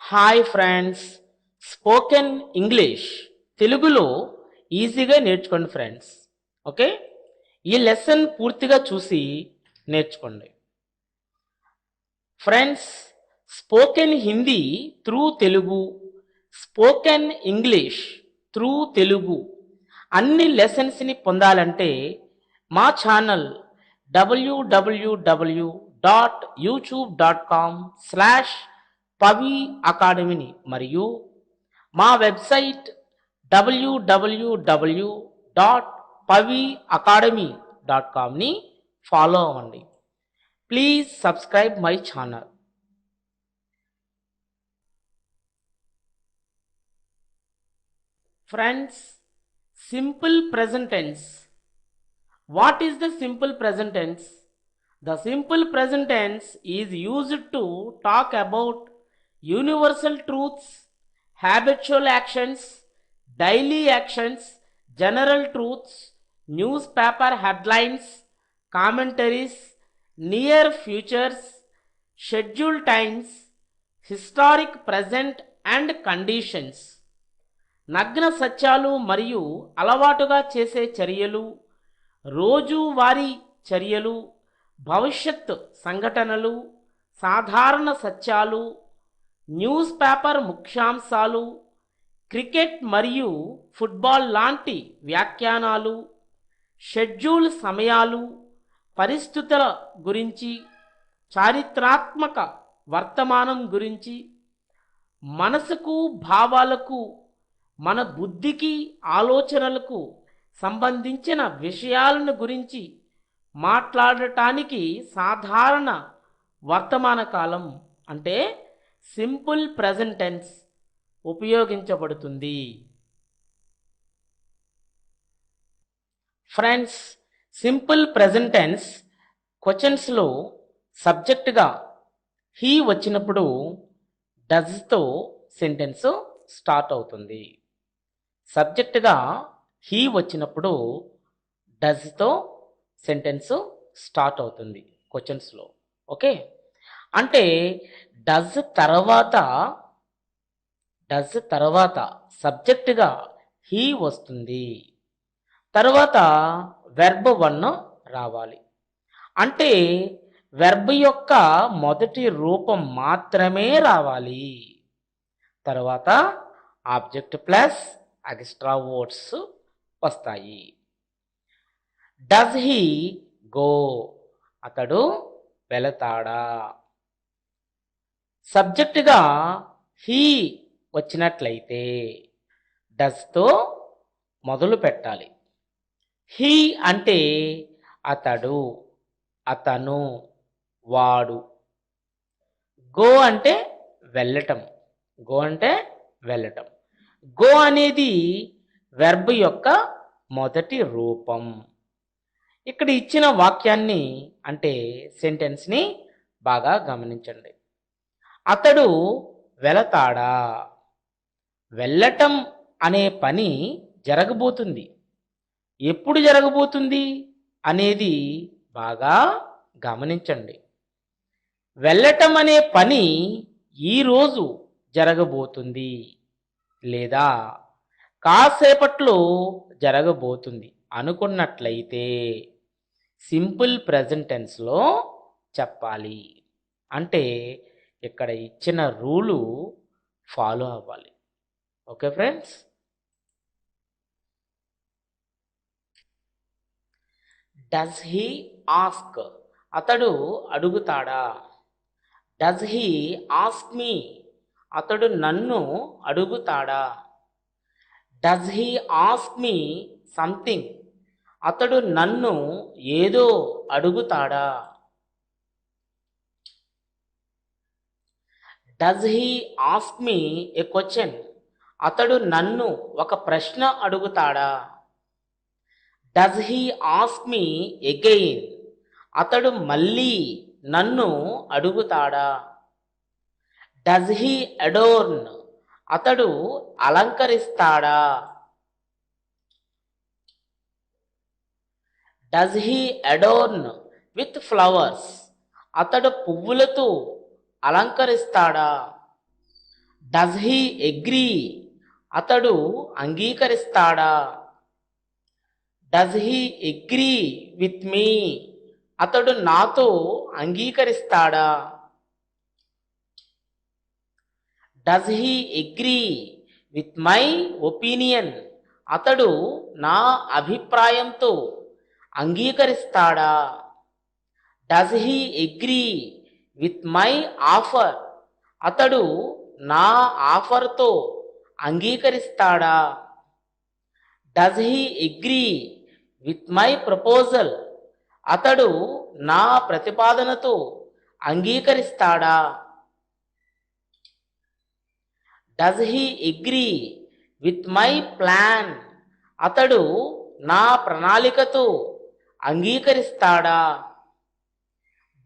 Hi friends, spoken English తెలుగులో ఈజీగా నేర్చుకోండి ఫ్రెండ్స్. ఓకే, ఈ లెసన్ పూర్తిగా చూసి నేర్చుకోండి friends. Spoken Hindi through Telugu, spoken English through Telugu అన్ని లెసన్స్ని పొందాలంటే మా ఛానల్ www.youtube.com/పవి అకాడమీని మరియు మా వెబ్సైట్ www.paviacademy.comని ఫాలో అవ్వండి. Please subscribe my channel. Friends, simple present tense. What is the simple present tense? The simple present tense is used to talk about universal truths, habitual actions, daily actions, general truths, newspaper headlines, commentaries, near futures, scheduled times, historic present and conditions. నగ్న సత్యాలు మరియు అలవాటుగా చేసే చర్యలు, రోజువారీ చర్యలు, భవిష్యత్ సంఘటనలు, సాధారణ సత్యాలు, న్యూస్ పేపర్ ముఖ్యాంశాలు, క్రికెట్ మరియు ఫుట్బాల్ లాంటి వ్యాఖ్యానాలు, షెడ్యూల్ సమయాలు, పరిస్థితుల గురించి, చారిత్రాత్మక వర్తమానం గురించి, మనసుకు, భావాలకు, మన బుద్ధికి, ఆలోచనలకు సంబంధించిన విషయాలను గురించి మాట్లాడటానికి సాధారణ వర్తమాన కాలం అంటే సింపుల్ ప్రెజెంట్ టెన్స్ ఉపయోగించబడుతుంది. ఫ్రెండ్స్, సింపుల్ ప్రెజెంట్ టెన్స్ క్వశ్చన్స్లో సబ్జెక్టుగా హీ వచ్చినప్పుడు డస్తో సెంటెన్స్ స్టార్ట్ అవుతుంది. సబ్జెక్టుగా హీ వచ్చినప్పుడు డస్తో సెంటెన్స్ స్టార్ట్ అవుతుంది క్వశ్చన్స్లో. ఓకే, అంటే డస్ తర్వాత సబ్జెక్టుగా హీ వస్తుంది, తర్వాత వెర్బ్ 1 రావాలి. అంటే వెర్బ్ యొక్క మొదటి రూపం మాత్రమే రావాలి. తర్వాత ఆబ్జెక్ట్ ప్లస్ ఎక్స్ట్రా వర్డ్స్ వస్తాయి. డస్ హీ గో, అతడు వెళతాడా. సబ్జెక్టుగా హీ వచ్చినట్లయితే డస్తో మొదలు పెట్టాలి. హీ అంటే అతడు, అతను, వాడు. గో అంటే వెళ్ళటం, గో అనేది వెర్బ్ యొక్క మొదటి రూపం. ఇక్కడ ఇచ్చిన వాక్యాన్ని అంటే సెంటెన్స్ని బాగా గమనించండి. అతడు వెళతాడా, వెళ్ళటం అనే పని జరగబోతుంది. ఎప్పుడు జరగబోతుంది అనేది బాగా గమనించండి. వెళ్ళటం అనే పని ఈరోజు జరగబోతుంది లేదా కాసేపట్లో జరగబోతుంది అనుకున్నట్లయితే సింపుల్ ప్రెజెంట్ టెన్స్లో చెప్పాలి. అంటే ఇక్కడ ఇచ్చిన రూలు ఫాలో అవ్వాలి. Okay friends, does he ask, అతడు అడుగుతాడా. డస్ హీ ఆస్క్ మీ, అతడు నన్ను అడుగుతాడా. Does he ask me something, అతడు నన్ను ఏదో అడుగుతాడా. Does he ask me a question, అతడు నన్ను ఒక ప్రశ్న అడుగుతాడా. Does he ask me again, అతడు మళ్ళీ నన్ను అడుగుతాడా. డస్ హీ అడోర్న్, అతడు అలంకరిస్తాడా. Does he adorn with flowers, అతడు పువ్వులతో అలంకరిస్తాడా. డస్ హీ అగ్రీ అతడు అంగీకరిస్తాడా? Does he agree with me అతడు నాతో అంగీకరిస్తాడా? Does he agree with my opinion అతడు నా అభిప్రాయంతో అంగీకరిస్తాడా? Does he agree with my offer అతడు నా ఆఫర్తో అంగీకరిస్తాడా? Does he agree with my proposal అతడు నా ప్రతిపాదనతో అంగీకరిస్తాడా? Does he agree with my plan అతడు నా ప్రణాళికతో అంగీకరిస్తాడా?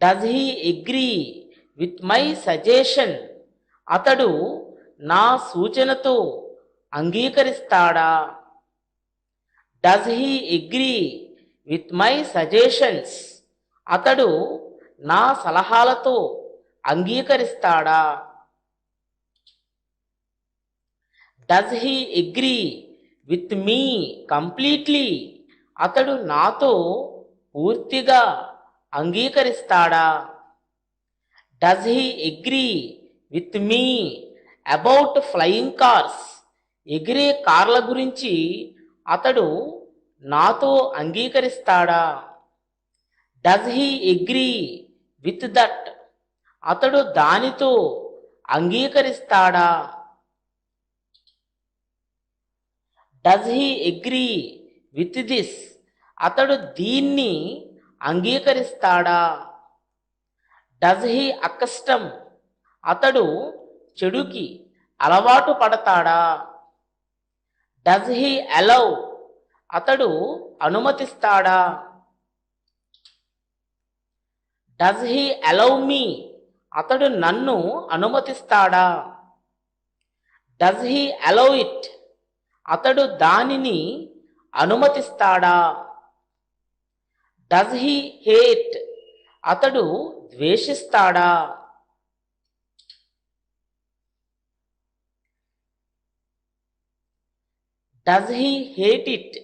Does he agree with my suggestion అతడు నా సూచనతో అంగీకరిస్తాడా? Does he agree with my suggestions అతడు నా సలహాలతో అంగీకరిస్తాడా? Does he agree with me completely అతడు నాతో పూర్తిగా అంగీకరిస్తాడా? Does he agree with me about flying cars ఎగిరే కార్ల గురించి అతడు నాతో అంగీకరిస్తాడా? Does he agree with that అతడు దానితో అంగీకరిస్తాడా? Does he agree with this అతడు దీన్ని అంగీకరిస్తాడా? డస్ హీ అకస్టమ్ అతడు చెడుకి అలవాటు పడతాడా? డస్ హీ అలౌ అతడు అనుమతిస్తాడా? డస్ హీ అలౌ మీ అతడు నన్ను అనుమతిస్తాడా? డస్ హీ అలౌ ఇట్ అతడు దానిని అనుమతిస్తాడా? డస్ హీ హేట్ అతడు ద్వేషిస్తాడా? డస్ హీ హేట్ ఇట్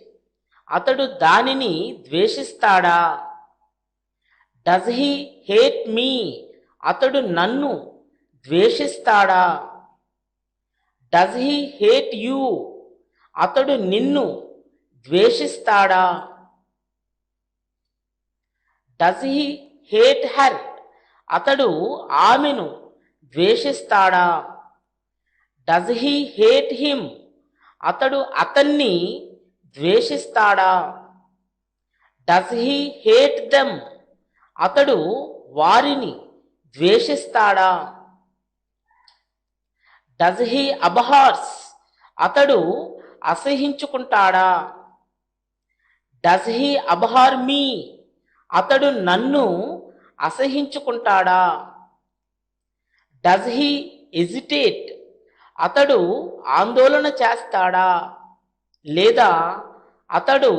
అతడు దానిని ద్వేషిస్తాడా? డస్ హీ హేట్ మీ అతడు నన్ను ద్వేషిస్తాడా? డస్ హీ హేట్ యూ అతడు నిన్ను ద్వేషిస్తాడా? డస్ హీ హేట్ హర్ అతడు ఆమెను ద్వేషిస్తాడా? డస్ హీ హేట్ హిమ్ అతడు అతన్ని ద్వేషిస్తాడా? డస్ హీ హేట్ దెమ్ అతడు వారిని ద్వేషిస్తాడా? డస్ హీ అబహార్స్ అతడు అసహించుకుంటాడా? డస్ హీ అబహార్ మీ అతడు నన్ను అసహించుకుంటాడా? డస్ హీ ఎజిటేట్ అతడు ఆందోళన చేస్తాడా లేదా అతడు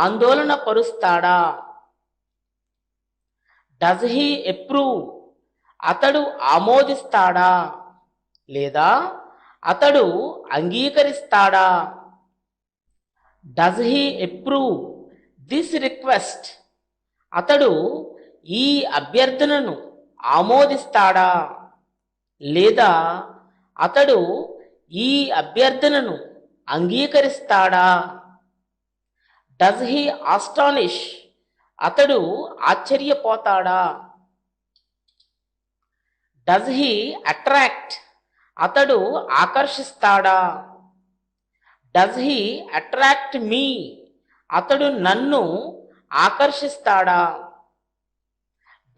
ఆందోళన పరుస్తాడా? డస్ హీ అప్రూవ్ అతడు ఆమోదిస్తాడా లేదా అతడు అంగీకరిస్తాడా? Does he approve this request అతడు ఈ అభ్యర్థనను ఆమోదిస్తాడా లేదా అతడు ఈ అభ్యర్థనను అంగీకరిస్తాడా? డస్ హీ ఆస్టానిష్ అతడు ఆశ్చర్యపోతాడా? డస్ హీ అట్రాక్ట్ అతడు ఆకర్షిస్తాడా? డస్ హీ అట్రాక్ట్ మీ అతడు నన్ను ఆకర్షిస్తాడా?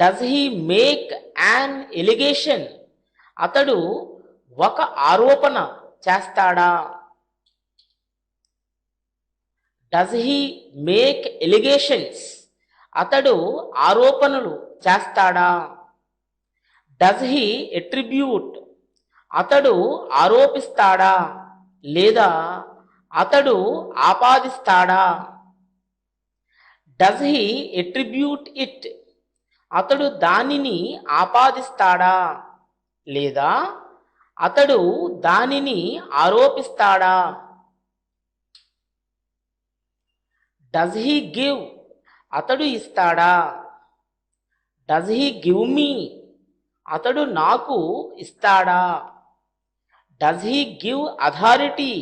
Does he make an allegation అతడు ఒక ఆరోపణ చేస్తాడా? డస్ హీ మేక్ ఎలిగేషన్స్ అతడు ఆరోపణలు చేస్తాడా? డస్ హీ ఎట్రిబ్యూట్ అతడు ఆరోపిస్తాడా లేదా అతడు ఆపాదిస్తాడా? డస్ హీ ఎట్రిబ్యూట్ ఇట్ అతడు దానిని ఆపాదిస్తాడా లేదా అతడు దానిని ఆరోపిస్తాడా? Does he give? అతడు ఇస్తాడా? Does he give me? అతడు నాకు ఇస్తాడా? Does he give authority?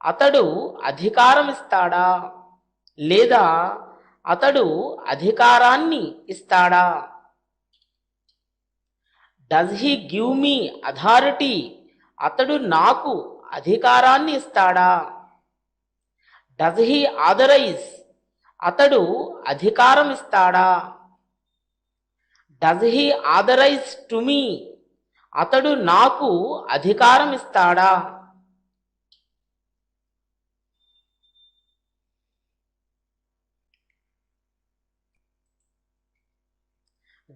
అతడు అధికారం ఇస్తాడా లేదా అతడు అధికారాన్ని ఇస్తాడా? Does he give me authority? అతడు నాకు అధికారాన్ని ఇస్తాడా? Does he authorize? అతడు అధికారం ఇస్తాడా? Does he authorize to me? అతడు నాకు అధికారం ఇస్తాడా?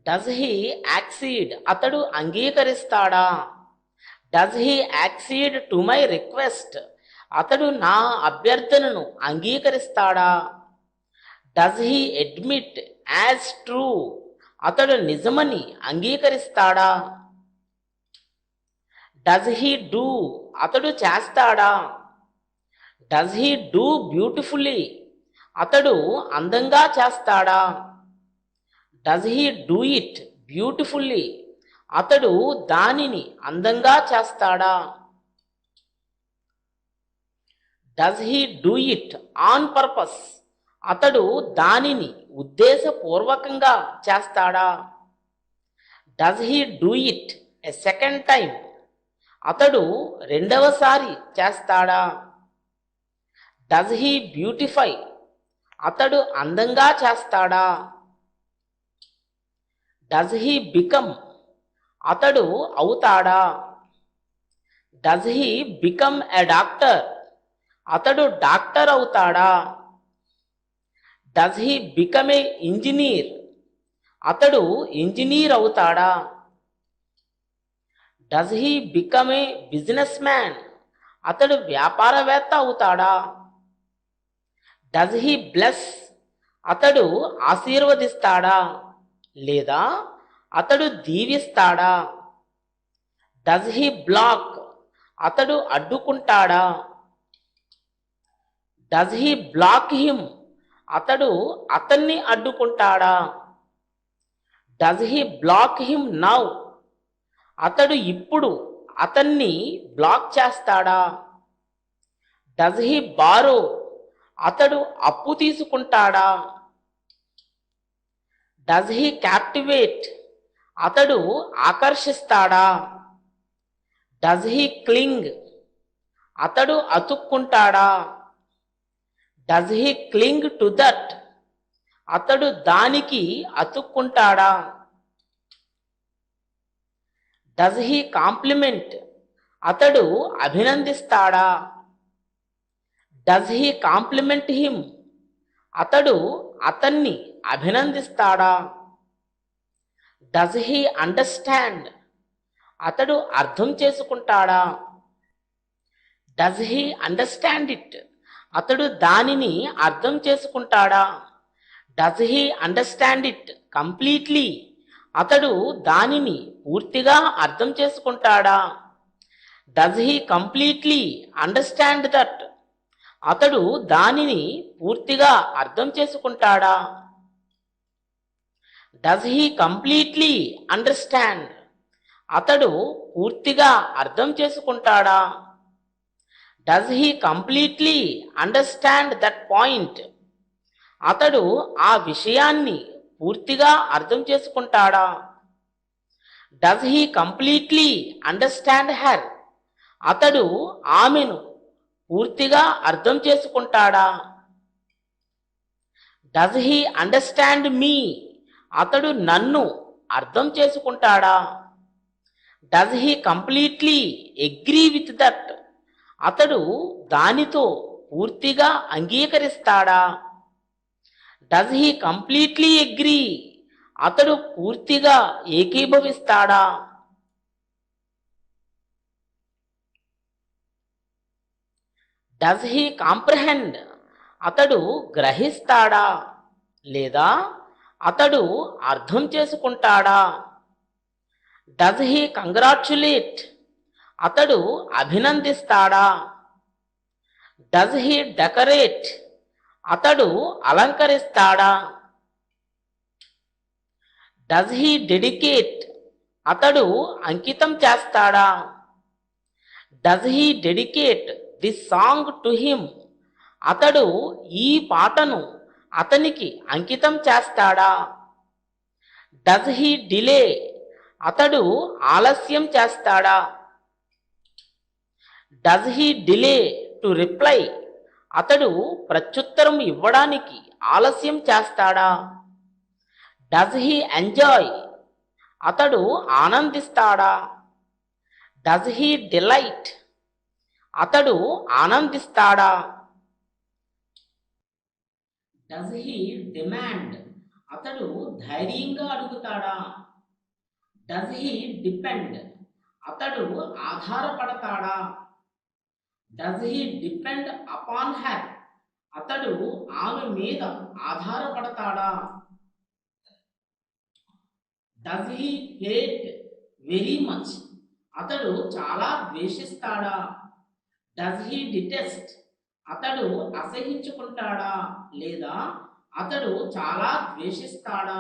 Does he accede? అతడు అంగీకరిస్తాడా? Does he accede to my request? అతడు నా అభ్యర్థనను అంగీకరిస్తాడా? Does he admit as true? అతడు నిజమని అంగీకరిస్తాడా? Does he do? అతడు చేస్తాడా? Does he do beautifully? అతడు అందంగా చేస్తాడా? Does he do it beautifully? అతడు దానిని అందంగా చేస్తాడా? Does he do it on purpose? అతడు దానిని ఉద్దేశపూర్వకంగా చేస్తాడా? Does he do it a second time? అతడు రెండవసారి చేస్తాడా? Does he beautify? అతడు అందంగా చేస్తాడా? Does he become? అతడు అవుతాడా? Does he become a doctor? అతడు డాక్టర్ అవుతాడా? Does he become a engineer? అతడు ఇంజనీర్ అవుతాడా? Does he become a business man? అతడు వ్యాపారవేత్త అవుతాడా? Does he bless? అతడు ఆశీర్వదిస్తాడా లేదా అతడు దీవిస్తాడా? Does he block? అతడు అడ్డుకుంటాడా? Does he block him? అతడు అతన్ని అడ్డుకుంటాడా? Does he block him now? అతడు ఇప్పుడు అతన్ని బ్లాక్ చేస్తాడా? Does he borrow? అతడు అప్పు తీసుకుంటాడా? Does he captivate? అతడు ఆకర్షిస్తాడా? Does he cling? అతడు అతుక్కుంటాడా? Does he cling to that? అతడు దానికి అతుక్కుంటాడా? Does he compliment? అతడు అభినందిస్తాడా? Does he compliment him? అతడు అతన్ని అభినందిస్తాడా? Does he understand? అతడు అర్థం చేసుకుంటాడా? Does he understand it? అతడు దానిని అర్థం చేసుకుంటాడా? Does he understand it completely? అతడు దానిని పూర్తిగా అర్థం చేసుకుంటాడా? Does he completely understand that? అతడు దానిని పూర్తిగా అర్థం చేసుకుంటాడా? Does he completely understand? అతడు పూర్తిగా అర్థం చేసుకుంటాడా? Does he completely understand that point? అతడు ఆ విషయాన్ని పూర్తిగా అర్థం చేసుకుంటాడా? Does he completely understand her? అతడు ఆమెను పూర్తిగా అర్థం చేసుకుంటాడా? Does he understand me? అతడు నన్ను అర్థం చేసుకుంటాడా? Does he completely agree with that? అతడు దానితో పూర్తిగా అంగీకరిస్తాడా? Does he completely agree? అతడు పూర్తిగా ఏకీభవిస్తాడా? Does he comprehend? అతడు గ్రహిస్తాడా లేదా అతడు అర్థం చేసుకుంటాడా? Does he congratulate? అతడు అభినందిస్తాడా? Does he decorate? అతడు అలంకరిస్తాడా? Does he dedicate? అతడు అంకితం చేస్తాడా? Does he dedicate this song to him? అతడు ఈ పాటను అతనికి అంకితం చేస్తాడా? Does he delay? అతడు ఆలస్యం చేస్తాడా? Does he delay to reply? అతడు ప్రత్యుత్తరం ఇవ్వడానికి ఆలస్యం చేస్తాడా? Does he enjoy? అతడు ఆనందిస్తాడా? Does he delight? అతడు ఆనందిస్తాడా? Does he demand? అతడు ధైర్యంగా అడుగుతాడా? Does he depend? అతడు ఆధారపడతాడా? Does he depend upon her? అతడు ఆమె మీద ఆధారపడతాడా? Does he hate very much? అతడు చాలా ద్వేషిస్తాడా? Does he detest? అతడు అసహించుకుంటాడా లేదా అతడు చాలా ద్వేషిస్తాడా?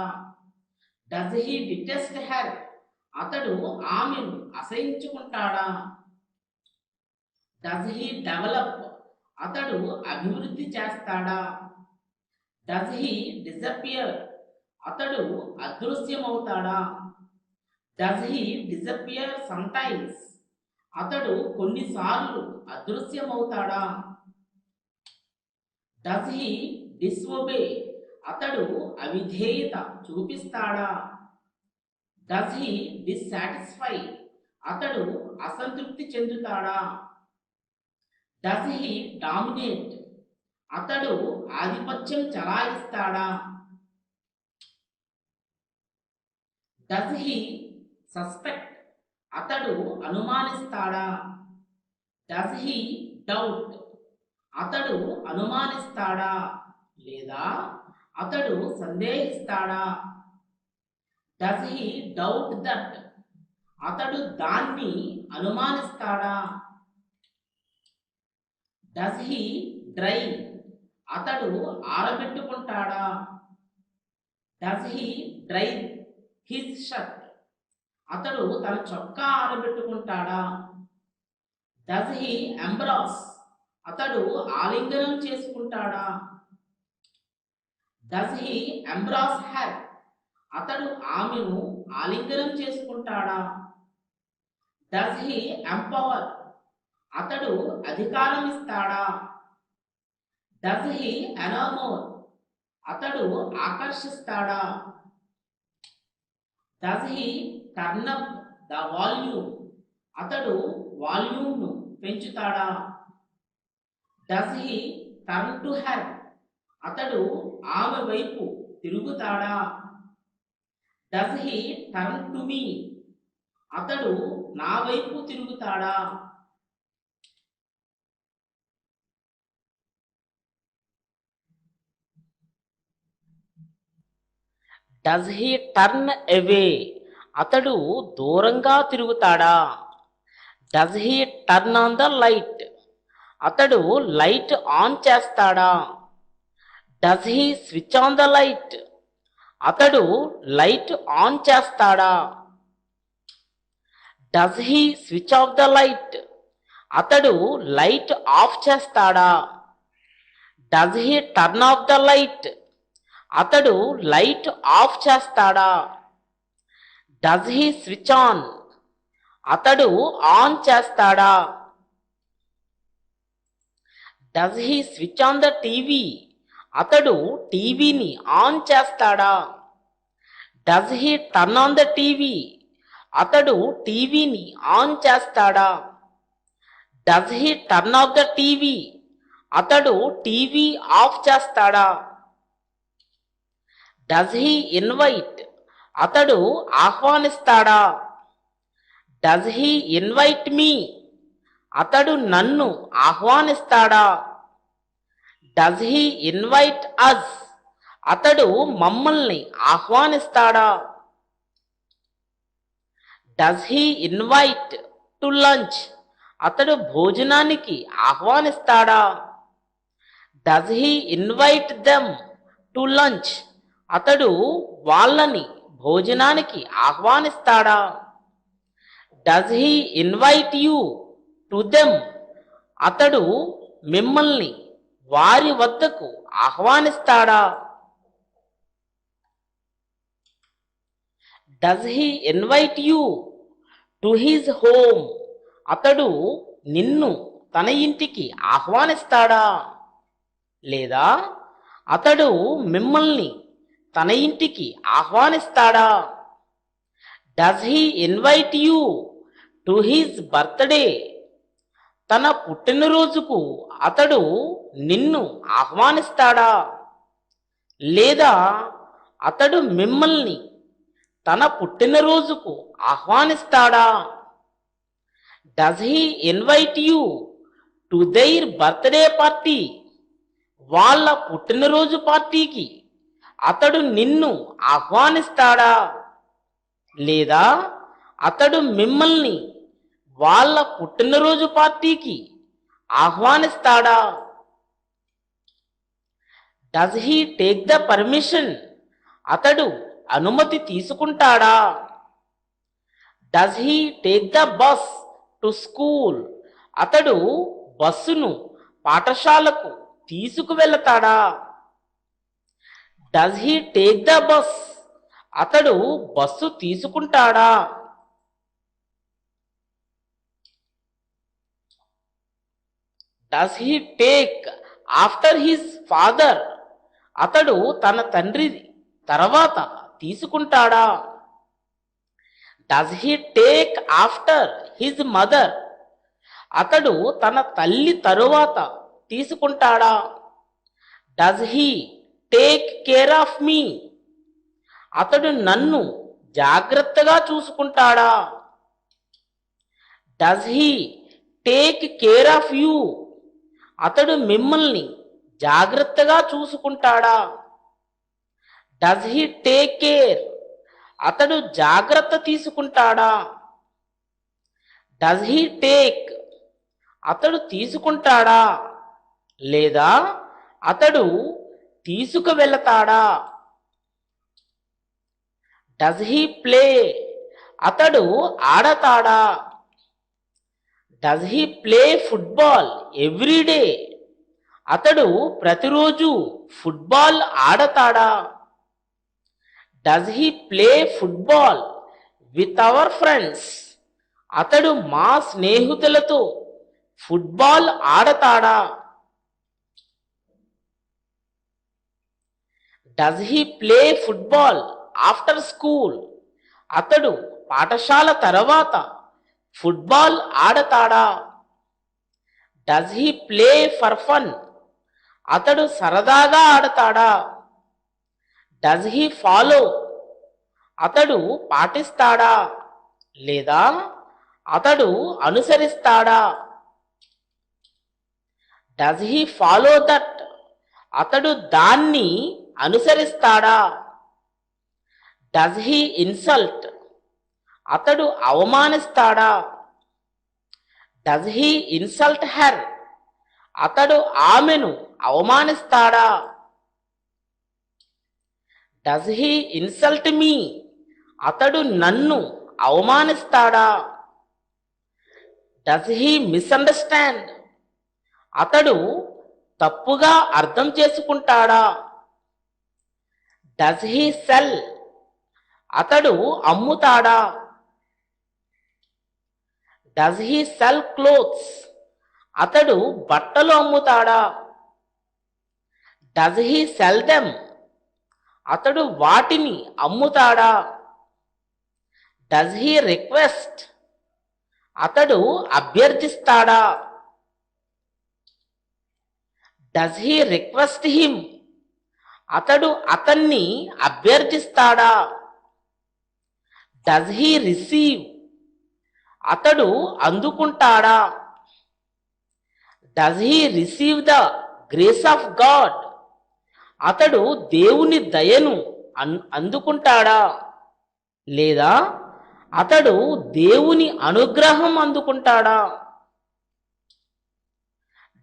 Does he detest her? అతడు ఆమెను అసహించుకుంటాడా? Does he develop? అతడు అభివృద్ధి చేస్తాడా? Does he disappear? అతడు అదృశ్యమవుతాడా? Does he disappear sometimes? అతడు కొన్నిసార్లు అదృశ్యమవుతాడా? Does he డిస్ఒబే? అతడు అవిధేయత చూపిస్తాడా? Does he dissatisfy? అతడు అసంతృప్తి చెందుతాడా? Does he dominate? అతడు ఆధిపత్యం చలాయిస్తాడా? Does he suspect? అతడు అనుమానిస్తాడా? Does he doubt? అతడు అనుమానిస్తాడా లేదా అతడు సందేహిస్తాడా? Does he doubt that? అతడు దాన్ని అనుమానిస్తాడా? Does he dry? అతడు ఆరబెట్టుకుంటాడా? Does he dry his shirt? అతడు తన చొక్కా ఆరబెట్టుకుంటాడా? Does he embrace? అతడు ఆలింగనం చేసుకుంటాడా? Does he embrace her? అతడు ఆమెను ఆలింగనం చేసుకుంటాడా? Does he empower? అతడు అధికారం ఇస్తాడా? Does he enamour? అతడు ఆకర్షిస్తాడా? Does he turn up the volume? అతడు వాల్యూమ్ను పెంచుతాడా? Does he turn to her? అతడు ఆమె వైపు తిరుగుతాడా? Does he turn to me? అతడు నా వైపు తిరుగుతాడా? Does he turn away? అతడు దూరంగా తిరుగుతాడా? Does he turn on the light? అతడు లైట్ ఆన్ చేస్తాడా? Does he switch on the light? అతడు లైట్ ఆన్ చేస్తాడా? Does he switch off the light? అతడు లైట్ ఆఫ్ చేస్తాడా? Does he turn off the light? అతడు లైట్ ఆఫ్ చేస్తాడా? Does he switch on? అతడు on చేస్తాడా? Does he switch on the TV? అతడు టీవీని ఆన్ చేస్తాడా? Does he turn on the TV? అతడు టీవీని ఆన్ చేస్తాడా? Does he turn off the TV? అతడు టీవీ ఆఫ్ చేస్తాడా? Does he invite? అతడు ఆహ్వానిస్తాడా? Does he invite me? అతడు నన్ను ఆహ్వానిస్తాడా? Does he invite us? అతడు మమ్మల్ని ఆహ్వానిస్తాడా? Does he invite to lunch అతడు భోజనానికి ఆహ్వానిస్తాడా? Does he invite them to lunch అతడు వాళ్ళని భోజనానికి ఆహ్వానిస్తాడా? Does he invite you to them అతడు మిమ్మల్ని వారి వద్దకు ఆహ్వానిస్తాడా? Does he invite you to his home అతడు నిన్ను తన ఇంటికి ఆహ్వానిస్తాడా? లేదా అతడు మిమ్మల్ని తన ఇంటికి ఆహ్వానిస్తాడా? Does he invite you to his birthday తన పుట్టినరోజుకు అతడు నిన్ను ఆహ్వానిస్తాడా? లేదా అతడు మిమ్మల్ని తన పుట్టినరోజుకు ఆహ్వానిస్తాడా? Does he invite you to their birthday party వాళ్ళ పుట్టినరోజు పార్టీకి అతడు నిన్ను ఆహ్వానిస్తాడా? లేదా అతడు మిమ్మల్ని వాళ్ళ పుట్టినరోజు పార్టీకి ఆహ్వానిస్తాడా? Does he take the permission అతడు అనుమతి తీసుకుంటాడా? Does he take the bus to school అతడు బస్సును పాఠశాలకు తీసుకువెళతాడా? Does he take the bus అతడు బస్సు తీసుకుంటాడా? Does he take after his father అతడు తన తండ్రి తర్వాత తీసుకుంటాడా? Does he take after his mother అతడు తన తల్లి తరువాత తీసుకుంటాడా? Does he take care of me అతడు నన్ను జాగ్రత్తగా చూసుకుంటాడా? Does he take care of you అతడు మిమ్మల్ని జాగ్రత్తగా చూసుకుంటాడా? డస్ హీ టేక్ కేర్ అతడు జాగ్రత్త తీసుకుంటాడా? డస్ హీ టేక్ అతడు తీసుకుంటాడా? లేదా అతడు తీసుకువెళతాడా? డస్ హీ ప్లే అతడు ఆడతాడా? Does he play football every day అతడు ప్రతిరోజు ఫుట్బాల్ ఆడతాడా? Does he play football with our friends అతడు మా స్నేహితులతో ఫుట్బాల్ ఆడతాడా? Does he play football after school అతడు పాఠశాల తర్వాత ఫుట్బాల్ ఆడతాడా? Does he play for fun అతడు సరదాగా ఆడతాడా? డస్ హీ ఫాలో అతడు పాటిస్తాడా? లేదా అతడు అనుసరిస్తాడా? డస్ హీ ఫాలో దట్ అతడు దాన్ని అనుసరిస్తాడా? డస్ హీ ఇన్సల్ట్ అతడు అవమానిస్తాడా? డస్ హీ ఇన్సల్ట్ హెర్ అతడు ఆమెను అవమానిస్తాడా? డస్ హీ ఇన్సల్ట్ మీ అతడు నన్ను అవమానిస్తాడా? డస్ హీ మిస్అండర్స్టాండ్ అతడు తప్పుగా అర్థం చేసుకుంటాడా? డస్ హీ సెల్ అతడు అమ్ముతాడా? డస్ హీ సెల్ క్లోత్స్ అతడు బట్టలు అమ్ముతాడా? డస్ హీ సెల్ దెమ్ అతడు వాటిని అమ్ముతాడా? డస్ హీ రిక్వెస్ట్ అతడు అభ్యర్థిస్తాడా? డస్ హీ రిక్వెస్ట్ హిమ్ అతడు అతన్ని అభ్యర్థిస్తాడా? డస్ హీ రిసీవ్ అతడు అందుకుంటాడా? Does he receive the grace of God అతడు దేవుని దయను అందుకుంటాడా? లేదా అతడు దేవుని అనుగ్రహం అందుకుంటాడా?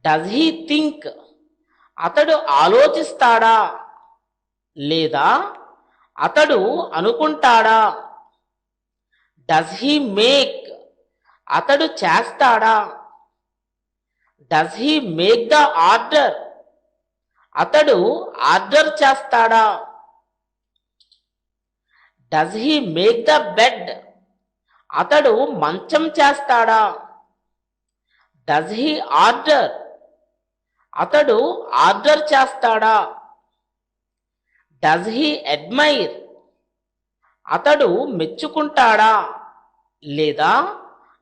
Does he think? అతడు ఆలోచిస్తాడా లేదా అతడు అనుకుంటాడా? Does he make? అతడు చేస్తాడా? Does he make the order? అతడు ఆర్డర్ చేస్తాడా? Does he make the bed? అతడు మంచం చేస్తాడా? Does he order? అతడు ఆర్డర్ చేస్తాడా? Does he admire? అతడు మెచ్చుకుంటాడా లేదా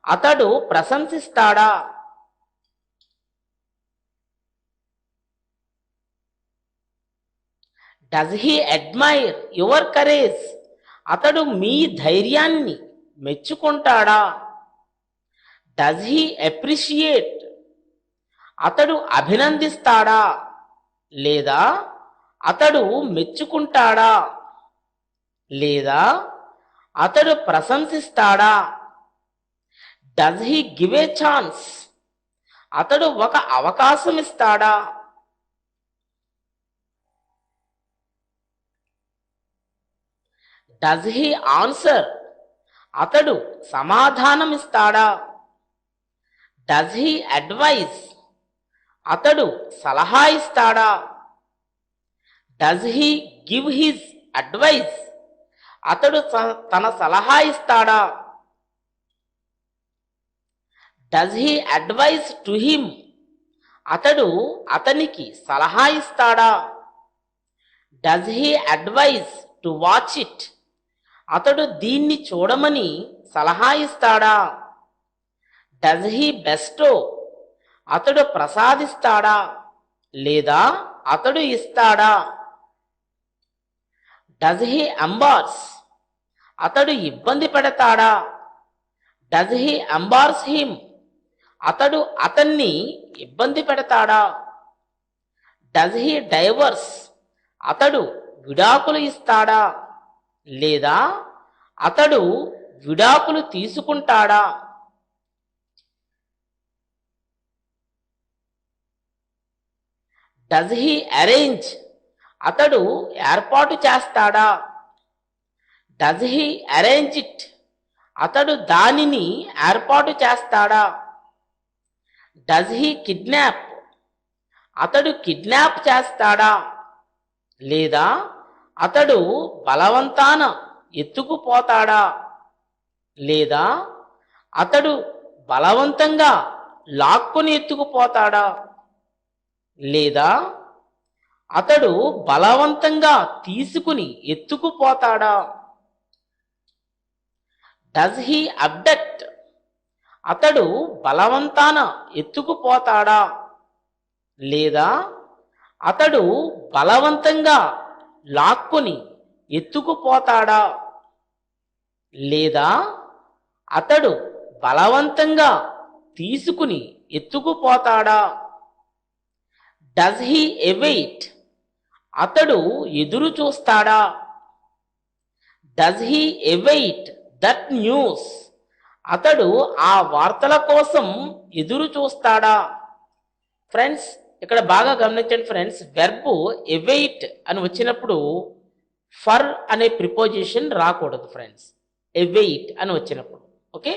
అతడు ప్రశంసిస్తాడా? Does he admire your courage? అతడు మీ ధైర్యాన్ని మెచ్చుకుంటాడా? Does he appreciate? అతడు అభినందిస్తాడా లేదా అతడు మెచ్చుకుంటాడా లేదా అతడు ప్రశంసిస్తాడా? Does he give a chance? అతడు ఒక అవకాశం ఇస్తాడా? Does he answer? అతడు సమాధానమిస్తాడా? Does he advise? అతడు సలహా ఇస్తాడా? Does he give his advise? అతడు తన సలహా ఇస్తాడా? Does he advise to him? అతడు అతనికి సలహా ఇస్తాడా? Does he advise to watch it? అతడు దీన్ని చూడమని సలహా ఇస్తాడా? Does he bestow? అతడు ప్రసాదిస్తాడా లేదా అతడు ఇస్తాడా? Does he embarrass? అతడు ఇబ్బంది పెడతాడా? Does he ఎంబార్స్ him? అతడు అతన్ని ఇబ్బంది పెడతాడా? Does he divorce? అతడు విడాకులు ఇస్తాడా లేదా అతడు విడాకులు తీసుకుంటాడా? Does he arrange? అతడు ఏర్పాటు చేస్తాడా? Does he arrange it? అతడు దానిని ఏర్పాటు చేస్తాడా? Does he kidnap? అతడు కిడ్నాప్ చేస్తాడా లేదా అతడు బలవంతాన ఎత్తుకుపోతాడా లేదా అతడు బలవంతంగా లాక్కొని ఎత్తుకుపోతాడా లేదా అతడు బలవంతంగా తీసుకుని ఎత్తుకుపోతాడా? Does he abduct? అతడు బలవంతాన ఎత్తుకుపోతాడా లేదా అతడు బలవంతంగా లాక్కొని ఎత్తుకుపోతాడా లేదా అతడు బలవంతంగా తీసుకుని ఎత్తుకుపోతాడా? Does he await? అతడు ఎదురు చూస్తాడా? Does he await that news? అతడు ఆ వార్తల కోసం ఎదురు చూస్తాడా? ఫ్రెండ్స్, ఇక్కడ బాగా గమనించండి ఫ్రెండ్స్, వెర్బ్ అవైట్ అని వచ్చినప్పుడు ఫర్ అనే ప్రిపోజిషన్ రాకూడదు ఫ్రెండ్స్, అవైట్ అని వచ్చినప్పుడు. Okay,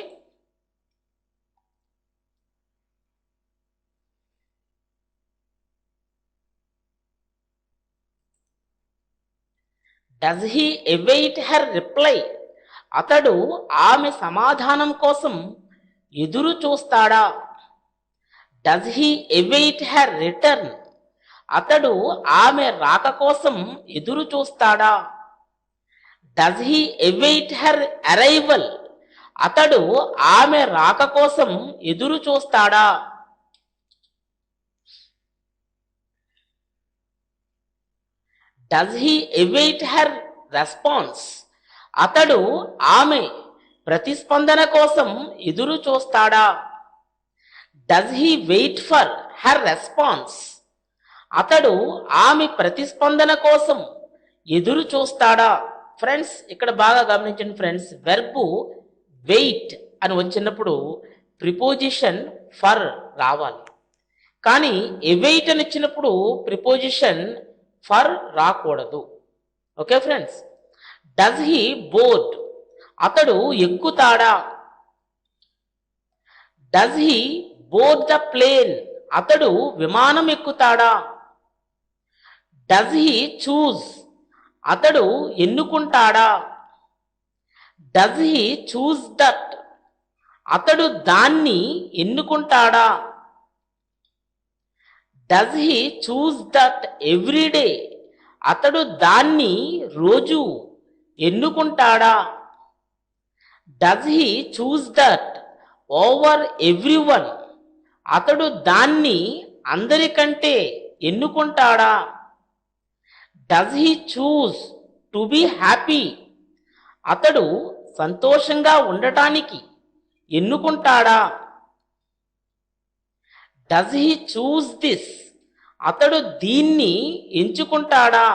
does he await her reply? అతడు ఆమె సమాధానం కోసం ఎదురు చూస్తాడా? Does he await her return? అతడు ఆమె రాక కోసం ఎదురు చూస్తాడా? Does he await her arrival? అతడు ఆమె రాక కోసం ఎదురు చూస్తాడా? Does he await her response? అతడు ఆమె ప్రతిస్పందన కోసం ఎదురు చూస్తాడా? Does he wait for her response? అతడు ఆమె ప్రతిస్పందన కోసం ఎదురు చూస్తాడా? ఫ్రెండ్స్, ఇక్కడ బాగా గమనించండి ఫ్రెండ్స్, వెర్బ్ వెయిట్ అని వచ్చినప్పుడు ప్రిపోజిషన్ ఫర్ రావాలి. కానీ ఎవైట్ అని ఇచ్చినప్పుడు ప్రిపోజిషన్ ఫర్ రాకూడదు. Okay friends. Does he board, అతడు ఎక్కుతాడా. Does he board the plane, అతడు విమానం ఎక్కుతాడా. డస్ హీ చూజ్, అతడు ఎన్నుకుంటాడా. డస్ హీ చూజ్ దట్, అతడు దాన్ని ఎన్నుకుంటాడా. Does he choose that every day, అతడు దాన్ని రోజు ఎన్నుకుంటాడా. Does he choose that over everyone, అతడు దాన్ని అందరికంటే ఎన్నుకుంటాడా. Does he choose to be happy, అతడు సంతోషంగా ఉండటానికి ఎన్నుకుంటాడా. డస్ హీ చూజ్ దిస్, అతడు దీన్ని ఎంచుకుంటాడా.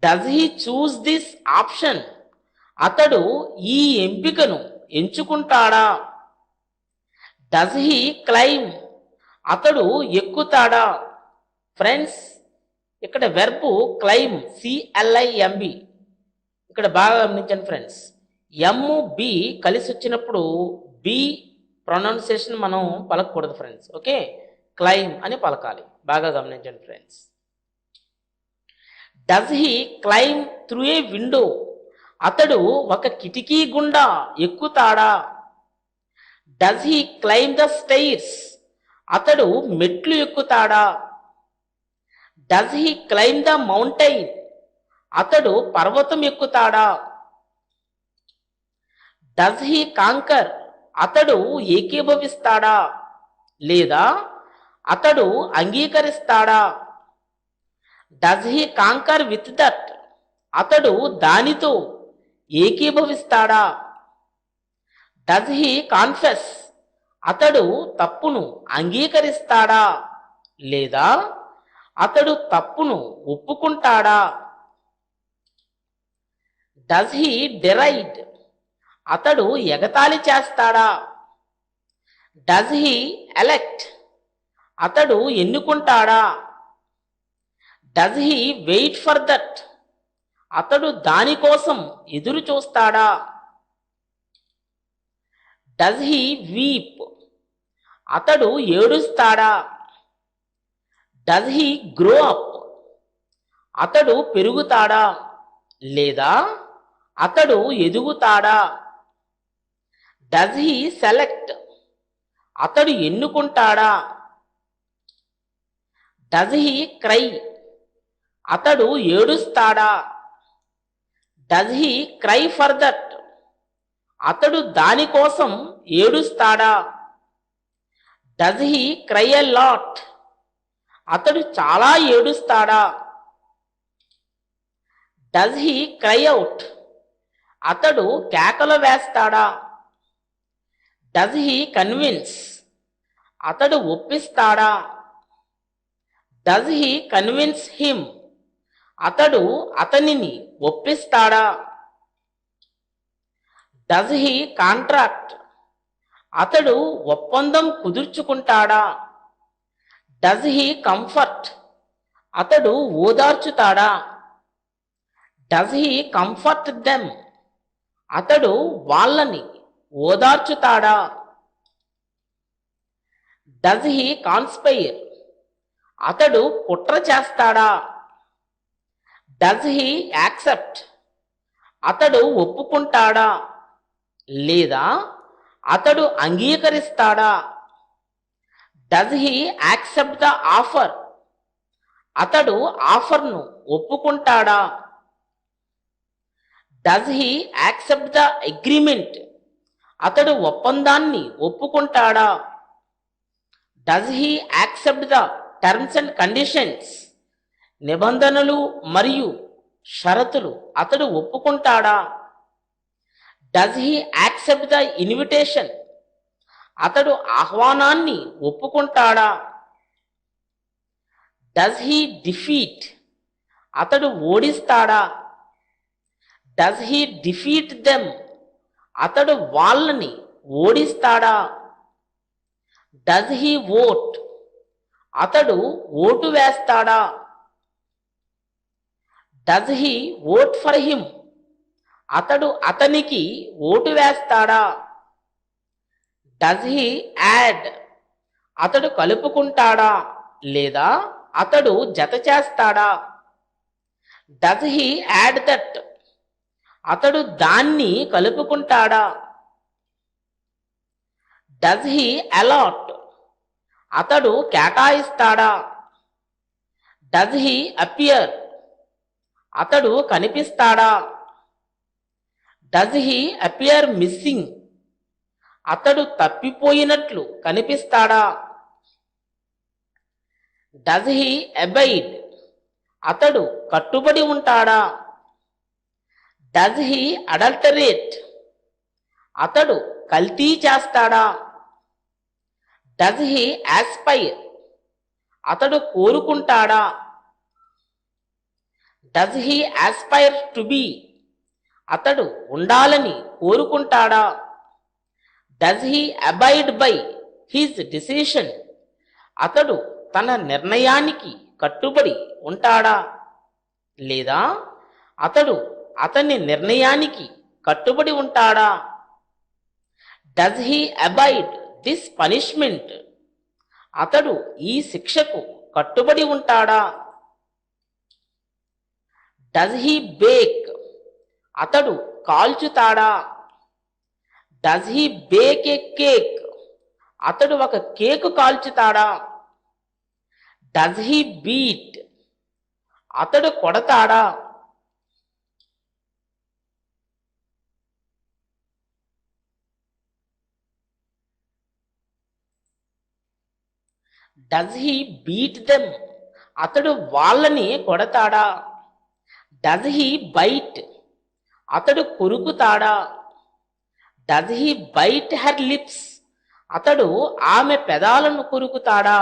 Does he choose this option, అతడు ఈ ఎంపికను ఎంచుకుంటాడా. డస్ హీ క్లైమ్, అతడు ఎక్కుతాడా. ఫ్రెండ్స్, ఇక్కడ వెర్బు క్లైమ్ CLIMB, ఇక్కడ బాగా గమనించండి ఫ్రెండ్స్. MB కలిసి వచ్చినప్పుడు బి ప్రొనౌన్సియేషన్ మనం పలకకూడదు ఫ్రెండ్స్. ఓకే, క్లైమ్ అని పలకాలి. బాగా గమనించండి friends. Does he climb through a window, అతడు ఒక కిటికీ గుండా ఎక్కుతాడా. Does he climb the stairs, అతడు మెట్లు ఎక్కుతాడా. Does he climb the mountain, అతడు పర్వతం ఎక్కుతాడా. డస్ హీ కాంకర్, అతడు ఏకీభవిస్తాడా లేదా అతడు అంగీకరిస్తాడా. Does he concur with that, అతడు దానితో ఏకీభవిస్తాడా. డస్ హీ కాన్ఫెస్, అతడు తప్పును అంగీకరిస్తాడా లేదా అతడు తప్పును ఒప్పుకుంటాడా. డస్ హీ డిరైడ్, అతడు ఎగతాళి చేస్తాడా. డస్ హీ ఎలెక్ట్, అతడు ఎన్నుకుంటాడా. Does he wait for that, అతడు దానికోసం ఎదురు చూస్తాడా. డస్ హీ వీప్, అతడు ఏడుస్తాడా. డస్ హీ గ్రో అప్, అతడు పెరుగుతాడా లేదా అతడు ఎదుగుతాడా. డస్ హీ సెలెక్ట్, అతడు ఎన్నుకుంటాడా. డస్ హీ క్రై, అతడు ఏడుస్తాడా. Does he cry for that, అతడు దానికోసం ఏడుస్తాడా. Does he cry a lot, అతడు చాలా ఏడుస్తాడా. డస్ హీ క్రై అవుట్, అతడు కేకలు వేస్తాడా. డస్ హీ కన్విన్స్, అతడు ఒప్పిస్తాడా. డస్ హీ కన్విన్స్ హిమ్, అతడు అతనిని ఒప్పిస్తాడా. డస్ హీ కాంట్రాక్ట్, అతడు ఒప్పందం కుదుర్చుకుంటాడా. డస్ హీ కంఫర్ట్, అతడు ఓదార్చుతాడా. డస్ హీ కంఫర్ట్ దెమ్, అతడు వాళ్ళని ఓదార్చుతాడా. డస్ హీ కాన్స్పైర్, అతడు కుట్ర చేస్తాడా. డస్ హీ యాక్సెప్ట్, అతడు ఒప్పుకుంటాడా లేదా అతడు అంగీకరిస్తాడా. Does he accept the offer, అతడు ఆఫర్ను ఒప్పుకుంటాడా. Does he accept the agreement, అతడు ఒప్పందాన్ని ఒప్పుకుంటాడా. Does he accept the terms and conditions, నిబంధనలు మరియు షరతులు అతడు ఒప్పుకుంటాడా. Does he accept the invitation, అతడు ఆహ్వానాన్ని ఒప్పుకుంటాడా. డస్ హీ డిఫీట్, అతడు ఓడిస్తాడా. డస్ హీ డిఫీట్ దెమ్, అతడు వాళ్ళని ఓడిస్తాడా? Does he vote? అతడు ఓటు వేస్తాడా? Does he vote for him? అతడు అతనికి ఓటు వేస్తాడా? Does he add? అతడు కలుపుకుంటాడా లేదా అతడు జత చేస్తాడా? Does he add that? అతడు దాన్ని కలుపుకుంటాడా? Does he allot? అతడు కేటాయిస్తాడా? Does he appear? అతడు కనిపిస్తాడా? Does he appear missing? అతడు తప్పిపోయినట్లు కనిపిస్తాడా? Does he abide? అతడు కట్టుబడి ఉంటాడా? Does he adulterate? అతడు కల్తీ చేస్తాడా? Does he aspire? అతడు కోరుకుంటాడా? Does he aspire to be? అతడు ఉండాలని కోరుకుంటాడా? Does he abide by his decision? అతడు తన నిర్ణయానికి కట్టుబడి ఉంటాడా లేదా అతడు అతని నిర్ణయానికి కట్టుబడి ఉంటాడా? Does he abide this punishment? అతడు ఈ శిక్షకు కట్టుబడి ఉంటాడా? Does he bake? అతడు కాల్చుతాడా? Does he bake a cake? అతడు ఒక కేకు కాల్చుతాడా? Does he beat? అతడు కొడతాడా? Does he beat them? అతడు వాళ్ళని కొడతాడా? Does he bite? అతడు కొరుకుతాడా? Does he bite her lips? అతడు ఆమె పెదాలను కొరుకుతాడా?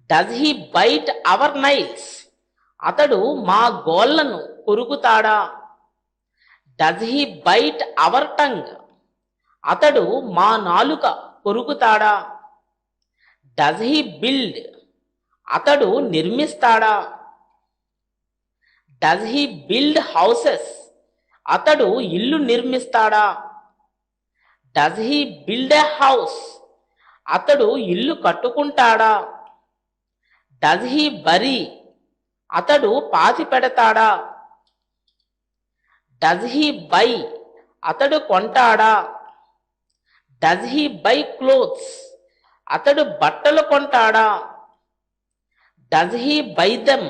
Does he bite our nails? అతడు మా గోళ్లను కొరుకుతాడా? Does he bite our tongue? అతడు మా నాలుక కొరుకుతాడా? Does he build? అతడు నిర్మిస్తాడా? Does he build houses? అతడు ఇల్లు నిర్మిస్తాడా? Does he build a house? అతడు ఇల్లు కట్టుకుంటాడా? Does he bury? అతడు పాతి పెడతాడా? Does he buy? అతడు కొంటాడా? Does he buy clothes? అతడు బట్టలు కొంటాడా? Does he buy them?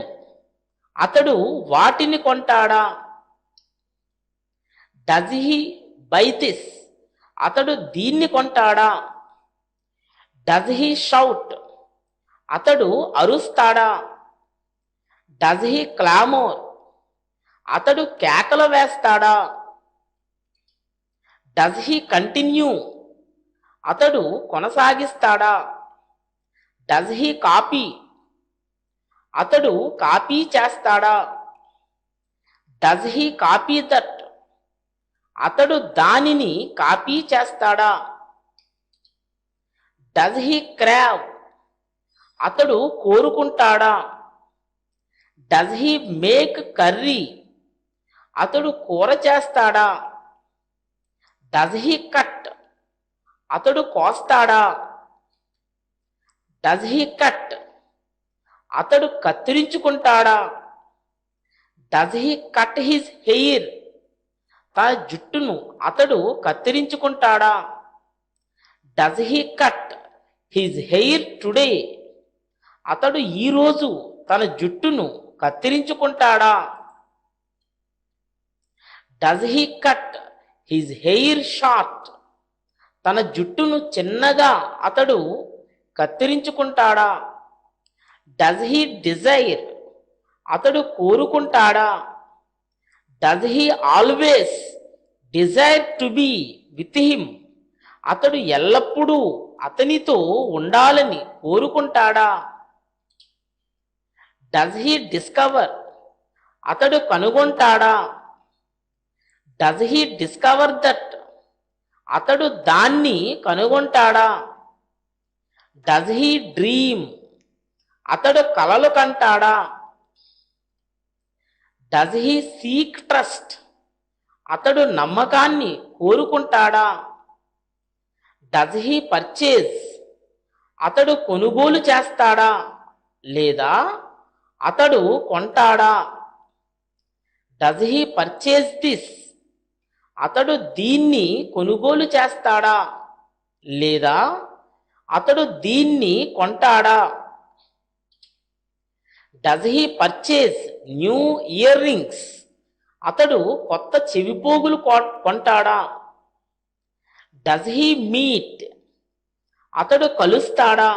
అతడు వాటిని కొంటాడా? Does he buy this? అతడు దీన్ని కొంటాడా? Does he shout? అతడు అరుస్తాడా? Does he క్లామోర్? అతడు కేకలు వేస్తాడా? Does he continue? అతడు కొనసాగిస్తాడా? Does he copy? అతడు కాపీ చేస్తాడా? Does he copy that? అతడు దానిని కాపీ చేస్తాడా? Does he crave? అతడు కోరుకుంటాడా? Does he make curry? అతడు కూర చేస్తాడా? Does he cut? అతడు కోస్తాడా? Does he cut? అతడు కత్తిరించుకుంటాడా? Does he cut his hair? తన జుట్టును అతడు కత్తిరించుకుంటాడా? Does he cut his hair today? అతడు ఈరోజు తన జుట్టును కత్తిరించుకుంటాడా? Does he cut his hair short? తన జుట్టును చిన్నగా అతడు కత్తిరించుకుంటాడా? Does he desire? అతడు కోరుకుంటాడా? Does he always desire to be with him? అతడు ఎల్లప్పుడూ అతనితో ఉండాలని కోరుకుంటాడా? Does he discover? అతడు కనుగొంటాడా? Does he discover that? అతడు దాన్ని కనుగొంటాడా? Does he dream? అతడు కలలు కంటాడా? Does he seek trust? అతడు నమ్మకాన్ని కోరుకుంటాడా? Does he purchase? అతడు కొనుగోలు చేస్తాడా లేదా అతడు కొంటాడా? Does he purchase this? అతడు దీన్ని కొనుగోలు చేస్తాడా లేదా అతడు దీన్ని కొంటాడా? Does he purchase new earrings? అతడు కొత్త చెవిపోగులు కొంటాడా? Does he meet? అతడు కలుస్తాడా?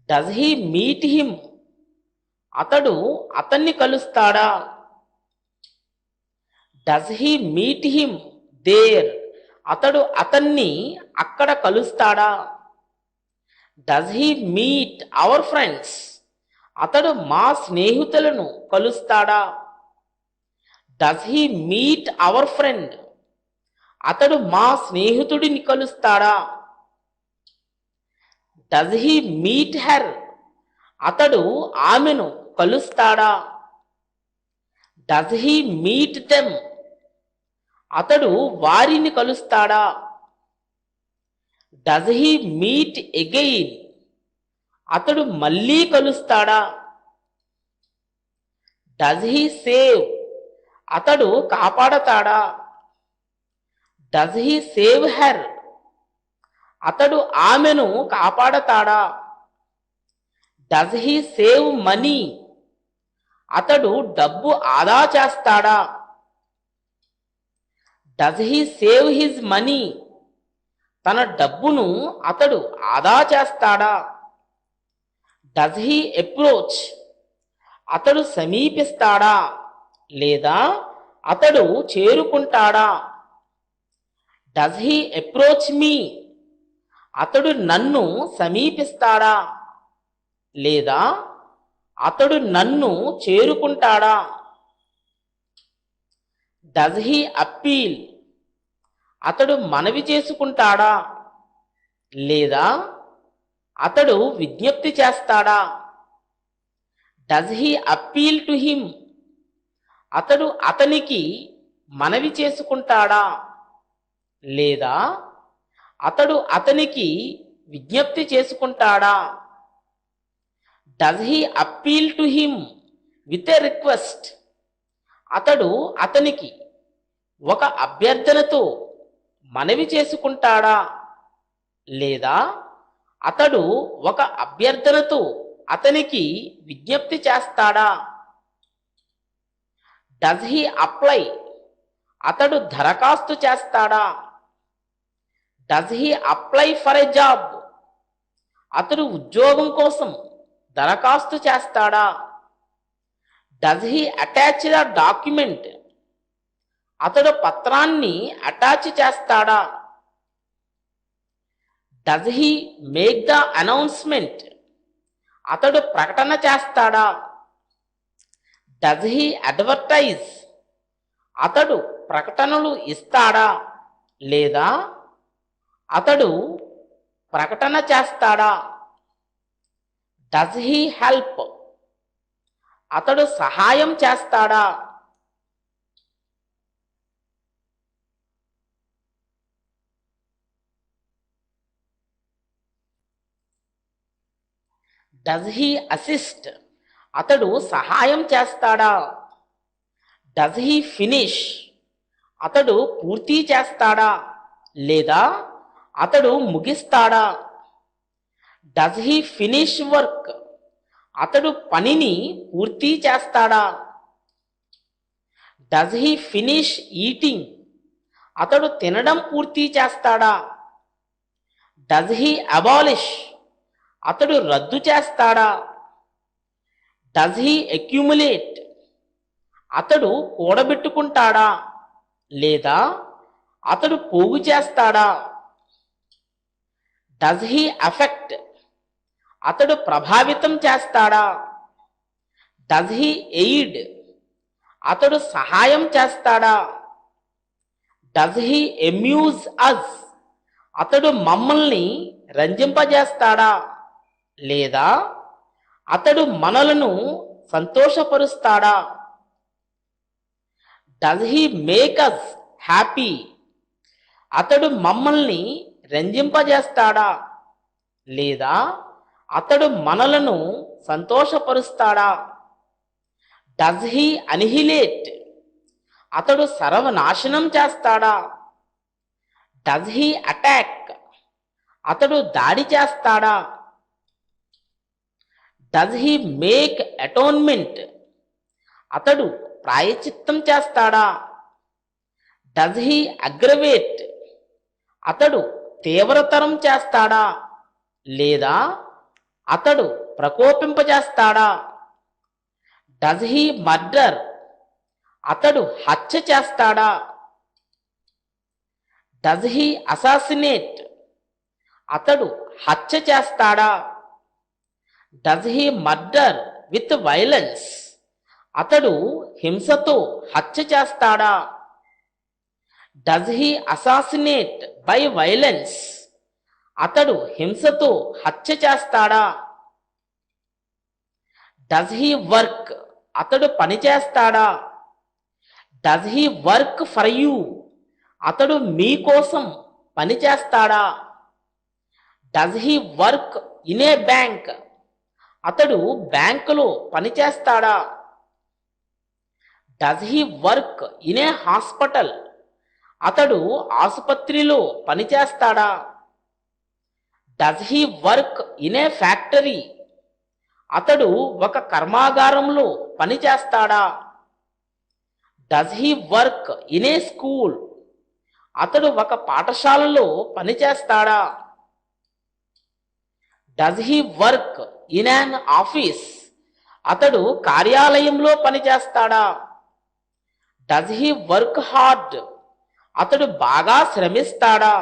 Does he meet him? అతడు అతన్ని కలుస్తాడా? Does he meet him there? అతడు అతన్ని అక్కడ కలుస్తాడా? Does he meet our friends? అతడు మా స్నేహితులను కలుస్తాడా? Does he meet our friend? అతడు మా స్నేహితుడిని కలుస్తాడా? Does he meet her? అతడు ఆమెను కలుస్తాడా? Does he meet them? అతడు వారిని కలుస్తాడా? Does he meet again? అతడు మళ్ళీ కలుస్తాడా? Does he save? అతడు కాపాడతాడా? Does he save her? అతడు ఆమెను కాపాడతాడా? Does he save money? అతడు డబ్బు ఆదా చేస్తాడా? Does he save his money? తన డబ్బును అతడు ఆదా చేస్తాడా? Does he approach? అతడు సమీపిస్తాడా లేదా అతడు చేరుకుంటాడా? Does he approach me? అతడు నన్ను సమీపిస్తాడా లేదా అతడు నన్ను చేరుకుంటాడా? Does he appeal? అతడు మనవి చేసుకుంటాడా లేదా అతడు విజ్ఞప్తి చేస్తాడా? Does he appeal to him? అతడు అతనికి మనవి చేసుకుంటాడా లేదా అతడు అతనికి విజ్ఞప్తి చేసుకుంటాడా? Does he appeal to him with a request? అతడు అతనికి ఒక అభ్యర్థనతో మనవి చేసుకుంటాడా లేదా అతడు ఒక అభ్యర్థనతో అతనికి విజ్ఞప్తి చేస్తాడా? Does he apply? అతడు దరఖాస్తు చేస్తాడా? Does he apply for a job? అతడు ఉద్యోగం కోసం దరఖాస్తు చేస్తాడా? Does he attach the document? అతడు పత్రాన్ని అటాచ్ చేస్తాడా? Does he make the announcement? అతడు ప్రకటన చేస్తాడా? Does he advertise? అతడు ప్రకటనలు ఇస్తాడా లేదా అతడు ప్రకటన చేస్తాడా? Does he help? అతడు సహాయం చేస్తాడా? Does he assist? అతడు సహాయం చేస్తాడా? Does he finish? అతడు పూర్తి చేస్తాడా లేదా అతడు ముగిస్తాడా? Does he finish work? అతడు పనిని పూర్తి చేస్తాడా? Does he finish eating? అతడు తినడం పూర్తి చేస్తాడా? Does he abolish? అతడు రద్దు చేస్తాడా? Does he accumulate? అతడు కూడబెట్టుకుంటాడా లేదా అతడు పోగు చేస్తాడా? Does he affect? అతడు ప్రభావితం చేస్తాడా? Does he aid? అతడు సహాయం చేస్తాడా డస్ హీ అమ్యూజ్ అస్? అతడు మమ్మల్ని రంజింపజేస్తాడా లేదా అతడు మనలను సంతోషపరుస్తాడా? Does he make us happy? అతడు మమ్మల్ని రంజింపజేస్తాడా లేదా అతడు మనలను సంతోషపరుస్తాడా? Does he అనిహిలేట్? అతడు సర్వనాశనం చేస్తాడా? Does he attack? అతడు దాడి చేస్తాడా? Does he make atonement? అతడు ప్రాయచిత్తం చేస్తాడా? Does he aggravate? అతడు తీవ్రతరం చేస్తాడా లేదా అతడు ప్రకోపింపజేస్తాడా? Does he murder? అతడు హత్య చేస్తాడా? Does he assassinate? అతడు హత్య చేస్తాడా? Does he murder with violence? అతడు హింసతో హత్య చేస్తాడా? Does he assassinate by violence? అతడు హింసతో హత్య చేస్తాడా? Does he work? అతడు పని చేస్తాడా? Does he work for you? అతడు మీకోసం పని చేస్తాడా? Does he work in A bank? అతడు బ్యాంకులో పని చేస్తాడా? Does he work in A hospital? అతడు ఆసుపత్రిలో పని చేస్తాడా? Does he work in A factory? అతడు ఒక కర్మాగారంలో పని చేస్తాడా? Does he work in a school? అతడు ఒక పాఠశాలలో పని చేస్తాడా? Does he work in an office? అతడు కార్యాలయంలో పని చేస్తాడా? Does he work hard? అతడు బాగా శ్రమిస్తాడా?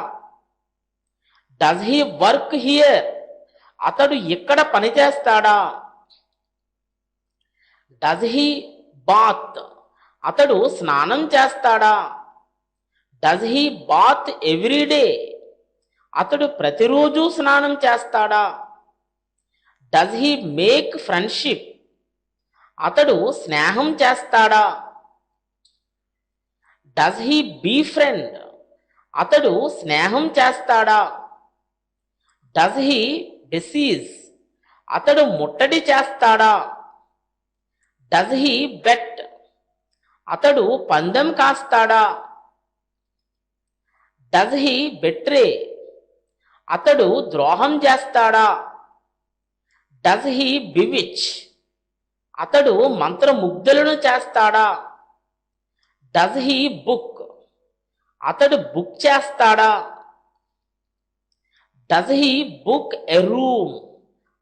Does he work here? అతడు ఇక్కడ పని చేస్తాడా? Does he bath? అతడు స్నానం చేస్తాడా? Does he bath every day? అతడు ప్రతిరోజు స్నానం చేస్తాడా? Does he make friendship? అతడు స్నేహం చేస్తాడా? Does he befriend? అతడు స్నేహం చేస్తాడా? Does he బెసీజ్? అతడు ముట్టడి చేస్తాడా? Does he bet? అతడు పందెం కాస్తాడా? Does he betray? అతడు ద్రోహం చేస్తాడా? Does he bewitch? అతడు మంత్రముగ్ధులను చేస్తాడా? Does he book? అతడు బుక్ చేస్తాడా? Does he book a room?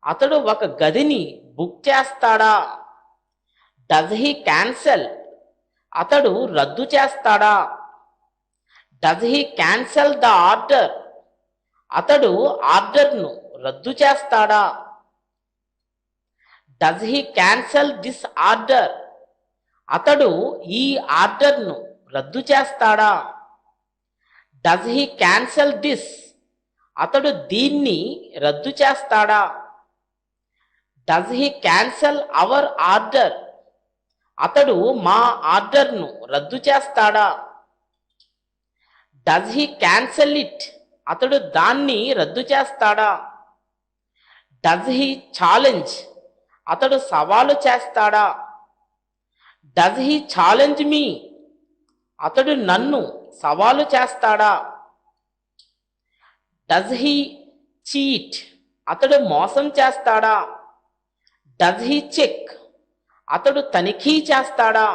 అతడు ఒక గదిని బుక్ చేస్తాడా? Does he cancel? అతడు రద్దు చేస్తాడా? Does he cancel the order? అతడు ఆర్డర్ను రద్దు చేస్తాడా? Does he cancel this order? అతడు ఈ ఆర్డర్ను రద్దు చేస్తాడా? Does he cancel this? అతడు దీన్ని రద్దు చేస్తాడా? Does he cancel our order? అతడు మా ఆర్డర్ను రద్దు చేస్తాడా? Does he cancel it? అతడు దాన్ని రద్దు చేస్తాడా? Does he challenge? అతడు సవాలు చేస్తాడా? Does he challenge me? అతడు నన్ను సవాలు చేస్తాడా? Does he cheat? అతడు మోసం చేస్తాడా? Does he check? అతడు తనిఖీ చేస్తాడా?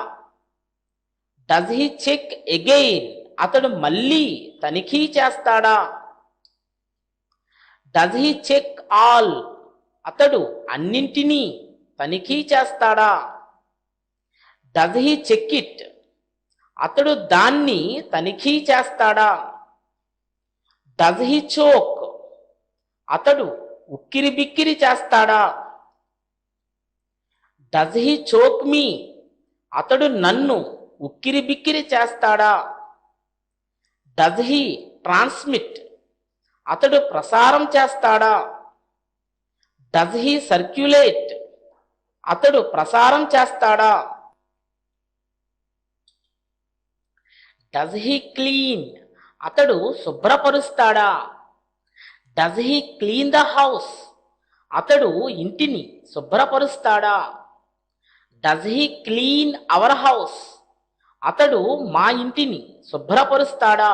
Does he check again? అతడు మళ్ళీ తనిఖీ చేస్తాడా? Does he check all? అతడు అన్నింటినీ తనిఖీ చేస్తాడా? Does he check it? అతడు దాన్ని తనిఖీ చేస్తాడా? Does he choke? అతడు ఉక్కిరి బిక్కిరి చేస్తాడా? డస్ హీ చోక్ మీ? అతడు నన్ను ఉక్కిరి బిక్కిరి చేస్తాడా? డస్ హీ ట్రాన్స్మిట్, అతడు ప్రసారం చేస్తాడా? డస్ హీ సర్క్యులేట్, అతడు ప్రసారం చేస్తాడా? డస్ హీ క్లీన్, అతడు శుభ్రపరుస్తాడా? Does he clean the house, అతడు ఇంటిని శుభ్రపరుస్తాడా? Does he clean our house, అతడు మా ఇంటిని శుభ్రపరుస్తాడా?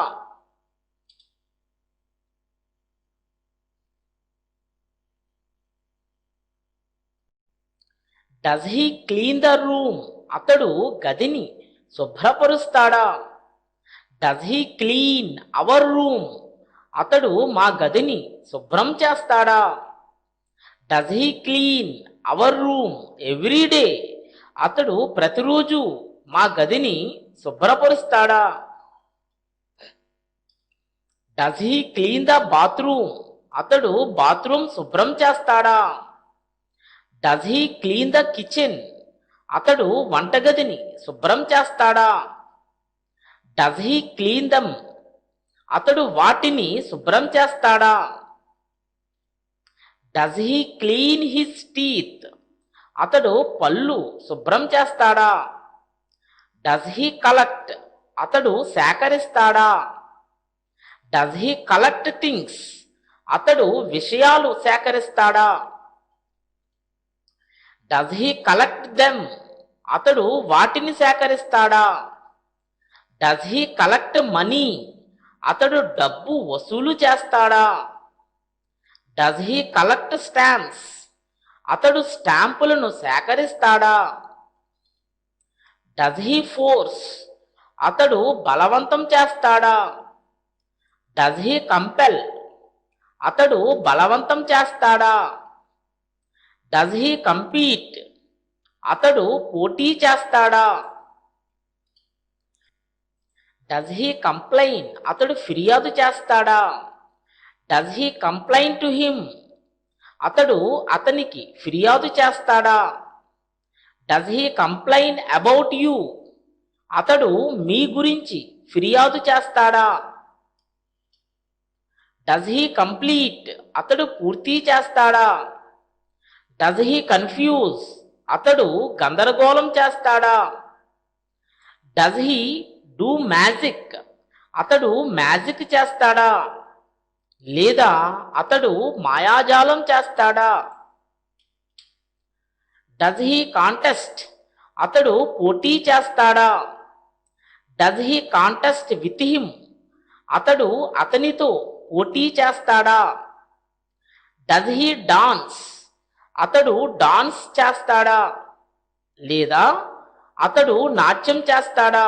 Does he clean the room, అతడు గదిని శుభ్రపరుస్తాడా? Does he clean our room, అతడు మా గదిని శుభ్రం చేస్తాడా? Does he clean our room every day, అతడు ప్రతిరోజు మా గదిని శుభ్రపరుస్తాడా? Does he clean the bathroom, అతడు బాత్రూమ్ శుభ్రం చేస్తాడా? Does he clean the kitchen, అతడు వంటగదిని శుభ్రం చేస్తాడా? డస్ హీ క్లీన్ దమ్, అతడు వాటిని శుభ్రం చేస్తాడా? Does he clean his teeth, అతడు పళ్ళు శుభ్రం చేస్తాడా? డస్ హీ కలెక్ట్, అతడు సేకరిస్తాడా? డస్ హీ కలెక్ట్ థింగ్స్, అతడు విషయాలు సేకరిస్తాడా? డస్ హీ కలెక్ట్ దెమ్, అతడు వాటిని సేకరిస్తాడా? డస్ హీ కలెక్ట్ మనీ, అతడు డబ్బు వసూలు చేస్తాడా? డస్ హీ కలెక్ట్ స్టాంప్స్, అతడు స్టాంపులను సేకరిస్తాడా? డస్ హీ ఫోర్స్, అతడు బలవంతం చేస్తాడా? డస్ హీ కంపెల్, అతడు బలవంతం చేస్తాడా? డస్ హీ కంపీట్, అతడు పోటీ చేస్తాడా? డస్ హీ కంప్లైన్, అతడు ఫిర్యాదు చేస్తాడా? Does he complain to him, అతడు అతనికి ఫిర్యాదు చేస్తాడా? Does he complain about you, అతడు మీ గురించి ఫిర్యాదు చేస్తాడా? డస్ హీ కంప్లీట్, అతడు పూర్తి చేస్తాడా? డస్ హీ కన్ఫ్యూజ్, అతడు గందరగోళం చేస్తాడా? డస్ హీ డూ మ్యాజిక్, అతడు మ్యాజిక్ చేస్తాడా? లేదా అతడు మాయాజాలం చేస్తాడా? డస్ హీ కాంటెస్ట్, అతడు పోటీ చేస్తాడా? Does he contest with him, అతడు అతనితో పోటీ చేస్తాడా? డస్ హీ డాన్స్, అతడు డాన్స్ చేస్తాడా? లేదా అతడు నాట్యం చేస్తాడా?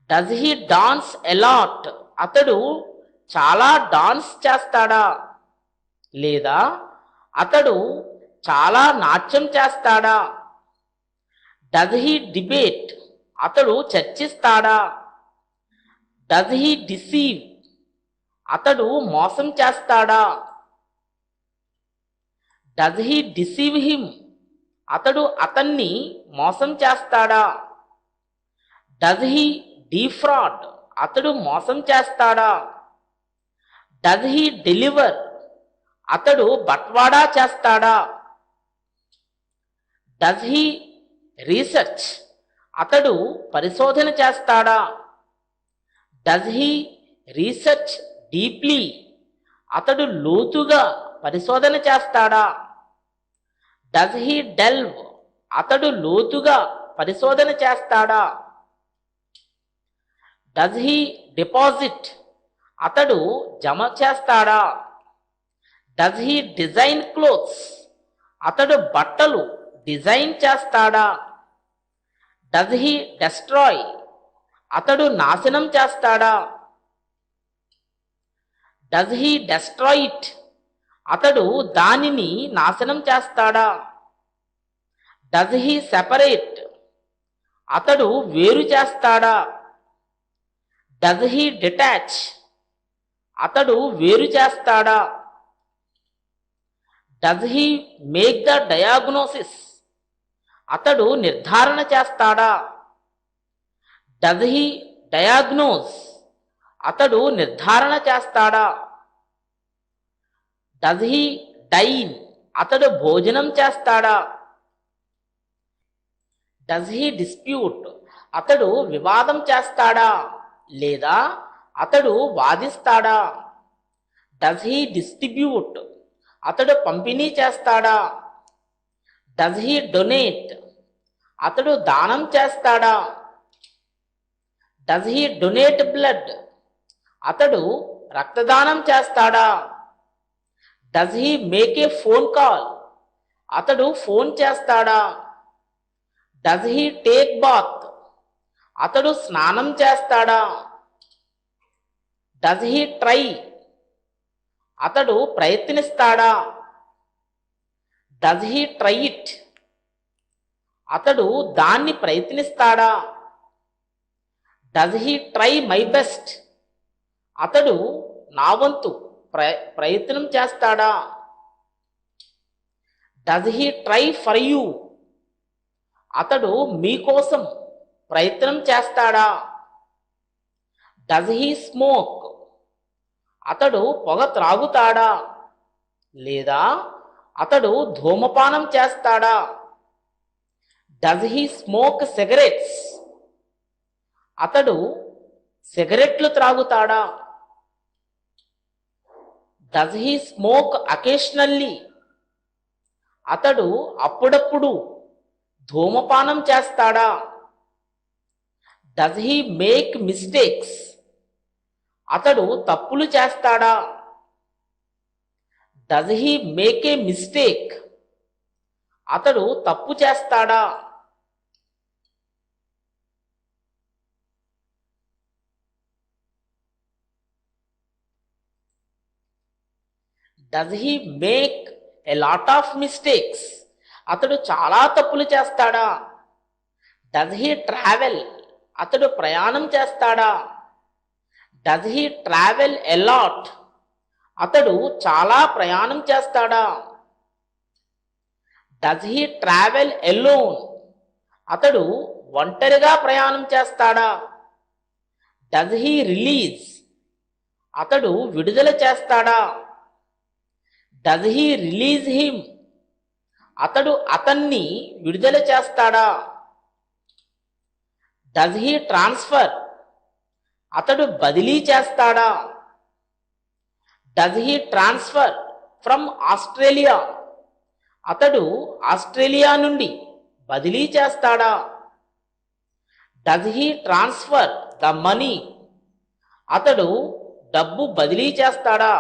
డస్ హీ డాన్స్ ఎలాట్, అతడు చాలా డాన్స్ చేస్తాడా? లేదా అతడు చాలా నాట్యం చేస్తాడా? డస్ హీ డిబేట్, అతడు చర్చిస్తాడా? డస్ హీ డిసీవ్, అతడు మోసం చేస్తాడా? డస్ హీ డిసీవ్ హిమ్, అతడు అతన్ని మోసం చేస్తాడా? డస్ హీ డీఫ్రాడ్, అతడు మోసం చేస్తాడా? డస్ హీ డెలివర్, అతడు బట్వాడా చేస్తాడా? డస్ హీ రీసెర్చ్, అతడు పరిశోధన చేస్తాడా? డస్ హీ రీసెర్చ్ డీప్లీ, అతడు లోతుగా పరిశోధన చేస్తాడా? డస్ హీ డెల్వ్, అతడు లోతుగా పరిశోధన చేస్తాడా? డస్ హీ డిపాజిట్, అతడు జమ చేస్తాడా? డస్ హీ డిజైన్ క్లోత్స్, అతడు బట్టలు డిజైన్ చేస్తాడా? డస్ హీ డెస్ట్రాయ్, అతడు నాశనం చేస్తాడా? డస్ హీ డెస్ట్రాయ్ ఇట్, అతడు దానిని నాశనం చేస్తాడా? డస్ హీ సెపరేట్, అతడు వేరు చేస్తాడా? డస్ హీ డిటాచ్, అతడు వేరు చేస్తాడా? Does he make the diagnosis, అతడు నిర్ధారణ చేస్తాడా? డస్ హీ డయాగ్నోస్, అతడు నిర్ధారణ చేస్తాడా? డస్ హీ డైన్, అతడు భోజనం చేస్తాడా? డస్ హీ డిస్ప్యూట్, అతడు వివాదం చేస్తాడా లేదా అతడు వాదిస్తాడా? డస్ హీ డిస్ట్రిబ్యూట్, అతడు పంపిణీ చేస్తాడా? డస్ హీ డొనేట్, అతడు దానం చేస్తాడా? డస్ హీ డొనేట్ బ్లడ్, అతడు రక్తదానం చేస్తాడా? Does he make a phone call, అతడు ఫోన్ చేస్తాడా? డస్ హీ టేక్ బాత్, అతడు స్నానం చేస్తాడా? డస్ హీ ట్రై, అతడు ప్రయత్నిస్తాడా? డస్ హీ ట్రై ఇట్, అతడు దాన్ని ప్రయత్నిస్తాడా? Does he try my best, అతడు నా వంతు ప్రయత్నం చేస్తాడా? Does he try for you, అతడు మీకోసం ప్రయత్నం చేస్తాడా? డస్ హీ స్మోక్, అతడు పొగ త్రాగుతాడా లేదా అతడు ధూమపానం చేస్తాడా? డస్ హీ స్మోక్ సిగరెట్స్, అతడు సిగరెట్లు త్రాగుతాడా? డస్ హీ స్మోక్ అకేషనల్లీ, అతడు అప్పుడప్పుడు ధూమపానం చేస్తాడా? డస్ హీ మేక్ మిస్టేక్స్, అతడు తప్పులు చేస్తాడా? Does he make A mistake, అతడు తప్పు చేస్తాడా? Does he make a lot of mistakes, అతడు చాలా తప్పులు చేస్తాడా? డస్ హీ ట్రావెల్, అతడు ప్రయాణం చేస్తాడా? Does he travel a lot, అతడు చాలా ప్రయాణం చేస్తాడా? డస్ హీ ట్రావెల్ ఎలోన్, అతడు ఒంటరిగా ప్రయాణం చేస్తాడా? డస్ హీ రిలీజ్, అతడు విడుదల చేస్తాడా? డస్ హీ రిలీజ్ హిమ్, అతడు అతన్ని విడుదల చేస్తాడా? డస్ హీ ట్రాన్స్ఫర్, అతడు బదిలీ చేస్తాడా? Does he transfer from Australia, అతడు ఆస్ట్రేలియా నుండి బదిలీ చేస్తాడా? Does he transfer the money, అతడు డబ్బు బదిలీ చేస్తాడా?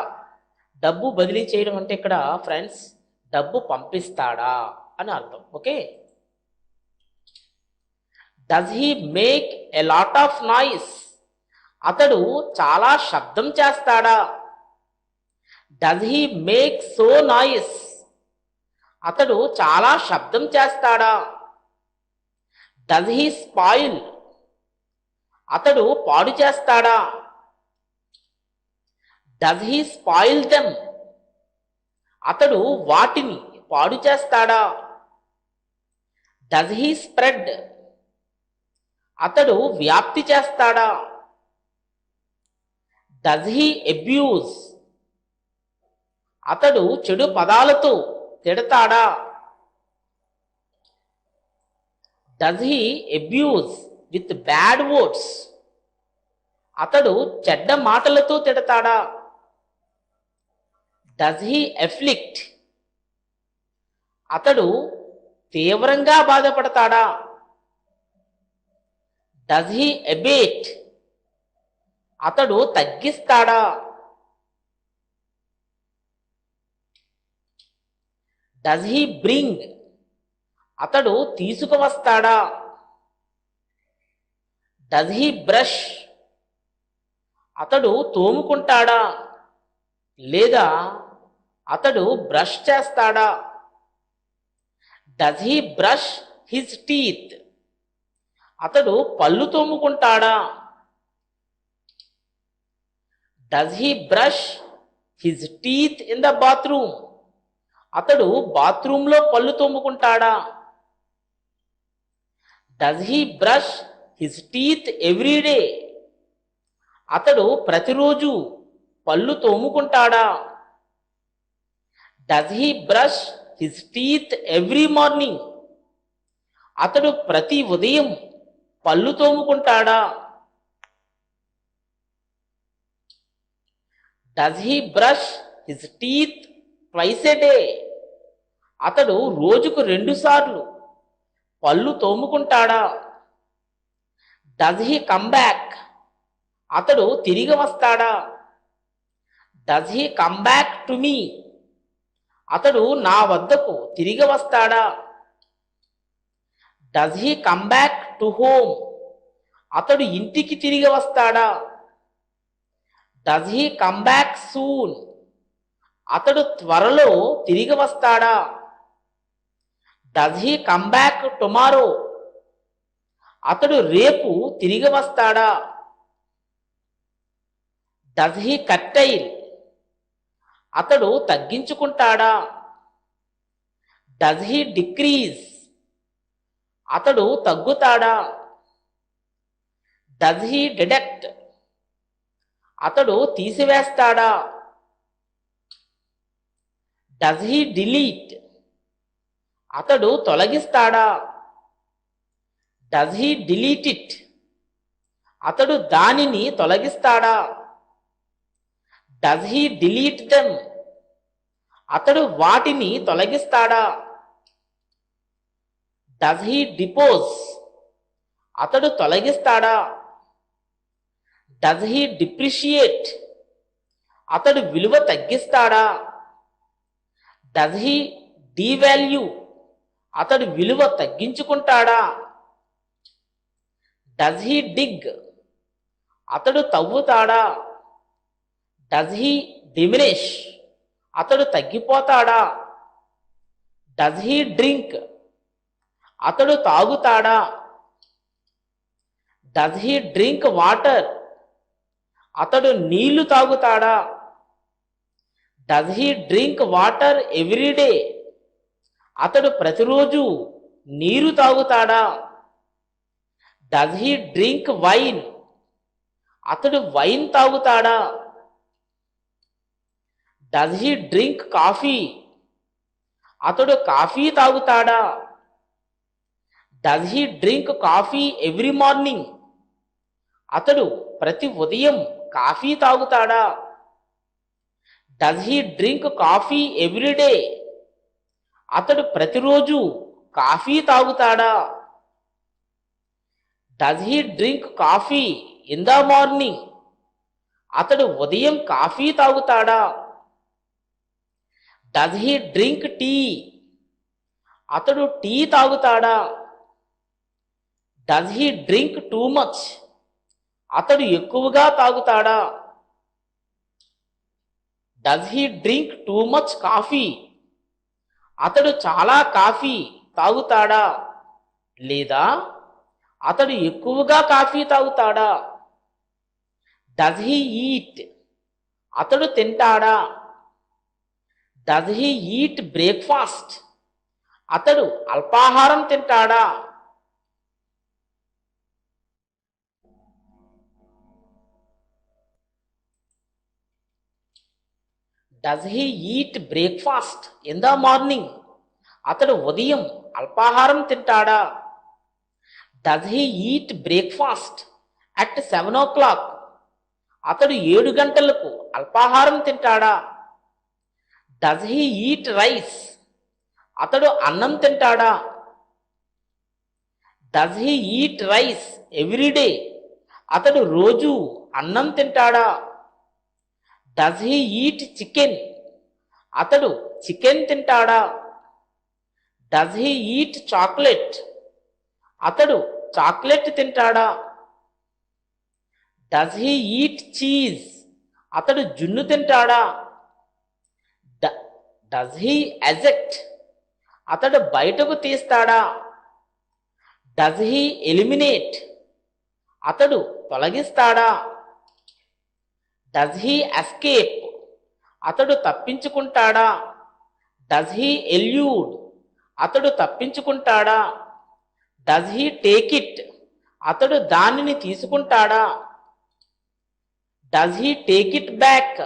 డబ్బు బదిలీ చేయడం అంటే ఇక్కడ ఫ్రెండ్స్ డబ్బు పంపిస్తాడా అని అర్థం. Okay. Does he make a lot of noise, అతడు చాలా శబ్దం చేస్తాడా? Does he make so noise, అతడు చాలా శబ్దం చేస్తాడా? డస్ హీ స్పాయిల్, అతడు పాడు చేస్తాడా? డస్ హీ స్పాయిల్ దెమ్, అతడు వాటిని పాడు చేస్తాడా? డస్ హీ స్ప్రెడ్, అతడు వ్యాప్తి చేస్తాడా? డస్ హీ అబ్యూజ్, అతడు చెడు పదాలతో తిడతాడా? Does he abuse with bad words, అతడు చెడ్డ మాటలతో తిడతాడా? డస్ హీ ఎఫ్లిక్ట్, అతడు తీవ్రంగా బాధపడతాడా? డస్ హీ అబేట్, అతడు తగ్గిస్తాడా? డస్ హీ బ్రింగ్, అతడు తీసుకువస్తాడా? డస్ హీ బ్రష్, అతడు తోముకుంటాడా లేదా అతడు బ్రష్ చేస్తాడా? Does he brush his teeth, అతడు పళ్ళు తోముకుంటాడా? Does he brush his teeth in the bathroom, అతడు బాత్రూంలో పళ్ళు తోముకుంటాడా? Does he brush his teeth every day, అతడు ప్రతిరోజు పళ్ళు తోముకుంటాడా? Does he brush his teeth every morning? అతడు ప్రతి ఉదయం పళ్ళు తోముకుంటాడా? Does he brush his teeth twice a day? అతడు రోజుకు 2 సార్లు పళ్ళు తోముకుంటాడా? Does he come back? అతడు తిరిగి వస్తాడా? Does he come back to me? అతడు నా వద్దకు తిరిగి వస్తాడా? Does he come back to home? అతడు ఇంటికి తిరిగి వస్తాడా? Does he come back soon? అతడు త్వరలో తిరిగి వస్తాడా? Does he come back tomorrow? అతడు రేపు తిరిగి వస్తాడా? Does he curtail? అతడు తగ్గించుకుంటాడా? Does he decrease? అతడు తగ్గుతాడా? Does he deduct? అతడు తీసివేస్తాడా? Does he delete? అతడు తొలగిస్తాడా? Does he delete it? అతడు దానిని తొలగిస్తాడా? Does he delete them? అతడు వాటిని తొలగిస్తాడా? Does he డిపోజ్? అతడు తొలగిస్తాడా? Does he depreciate? అతడు విలువ తగ్గిస్తాడా? Does he devalue? అతడు విలువ తగ్గించుకుంటాడా? డస్ హీ డిగ్? అతడు తవ్వుతాడా? Does he diminish? అతడు తగ్గిపోతాడా? Does he drink? అతడు తాగుతాడా? Does he drink water? అతడు నీళ్లు తాగుతాడా? Does he drink water every day? అతడు ప్రతిరోజు నీరు తాగుతాడా? Does he drink wine? అతడు వైన్ తాగుతాడా? Does he drink coffee? అతడు కాఫీ తాగుతాడా? Does he drink coffee every morning? అతడు ప్రతి ఉదయం కాఫీ తాగుతాడా? Does he drink coffee every day? అతడు ప్రతిరోజు కాఫీ తాగుతాడా? Does he drink coffee in the morning? అతడు ఉదయం కాఫీ తాగుతాడా? Does he drink tea? అతడు టీ తాగుతాడా? Does he drink too much? అతడు ఎక్కువగా తాగుతాడా? Does he drink too much coffee? అతడు చాలా కాఫీ తాగుతాడా? లేదా అతడు ఎక్కువగా కాఫీ తాగుతాడా? Does he eat? అతడు తింటాడా? Does he eat breakfast? అతడు అల్పాహారం తింటాడా? Does he eat breakfast in the morning? అతడు ఉదయం అల్పాహారం తింటాడా? Does he eat breakfast at 7 o'clock? అతడు 7 గంటలకు అల్పాహారం తింటాడా? Does he eat rice? అతడు అన్నం తింటాడా? Does he eat rice every day? అతడు రోజు అన్నం తింటాడా? Does he eat chicken? అతడు చికెన్ తింటాడా? Does he eat chocolate? అతడు చాక్లెట్ తింటాడా? Does he eat cheese? అతడు జున్ను తింటాడా? Does he eject? అతడు బయటకు తీస్తాడా? Does he eliminate? అతడు తొలగిస్తాడా? Does he escape? అతడు తప్పించుకుంటాడా? Does he elude? అతడు తప్పించుకుంటాడా? Does he take it? అతడు దానిని తీసుకుంటాడా? Does he take it back?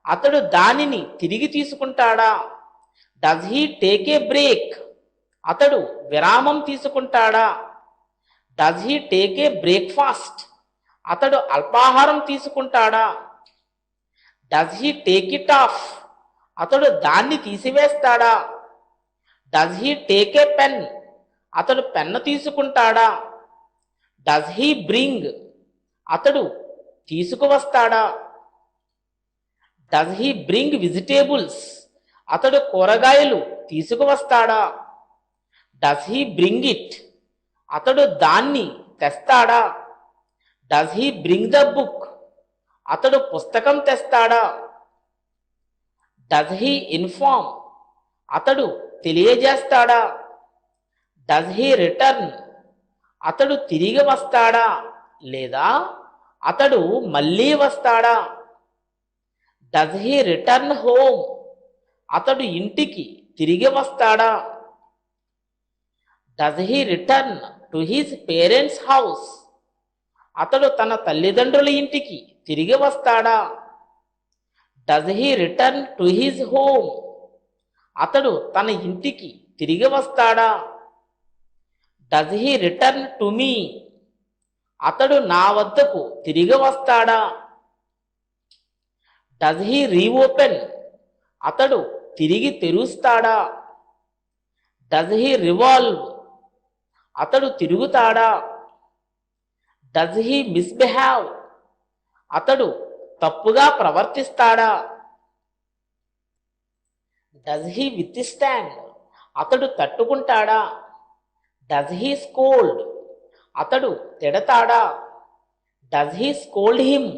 అతడు దానిని తిరిగి తీసుకుంటాడా? Does he take a break? అతడు విరామం తీసుకుంటాడా? Does he take a breakfast? అతడు అల్పాహారం తీసుకుంటాడా? Does he take it off? అతడు దాన్ని తీసివేస్తాడా? Does he take a pen? అతడు పెన్ను తీసుకుంటాడా? Does he bring? అతడు తీసుకువస్తాడా? Does he bring vegetables? అతడు కూరగాయలు తీసుకువస్తాడా? Does he bring it? అతడు దాన్ని తెస్తాడా? Does he bring the book? అతడు పుస్తకం తెస్తాడా? Does he inform? అతడు తెలియజేస్తాడా? Does he return? అతడు తిరిగి వస్తాడా లేదా అతడు మళ్ళీ వస్తాడా? Does he return home? అతడు ఇంటికి తిరిగి వస్తాడా? Does he return to his parents house? అతడు తన తల్లిదండ్రుల ఇంటికి తిరిగి వస్తాడా? Does he return to his home? అతడు తన ఇంటికి తిరిగి వస్తాడా? Does he return to me? అతడు నా వద్దకు తిరిగి వస్తాడా? Does he reopen? అతడు తిరిగి తెరుస్తాడా? Does he revolve? అతడు తిరుగుతాడా? Does he misbehave? అతడు తప్పుగా ప్రవర్తిస్తాడా? Does he withstand? అతడు తట్టుకుంటాడా? Does he scold? అతడు తిడతాడా? Does he scold him?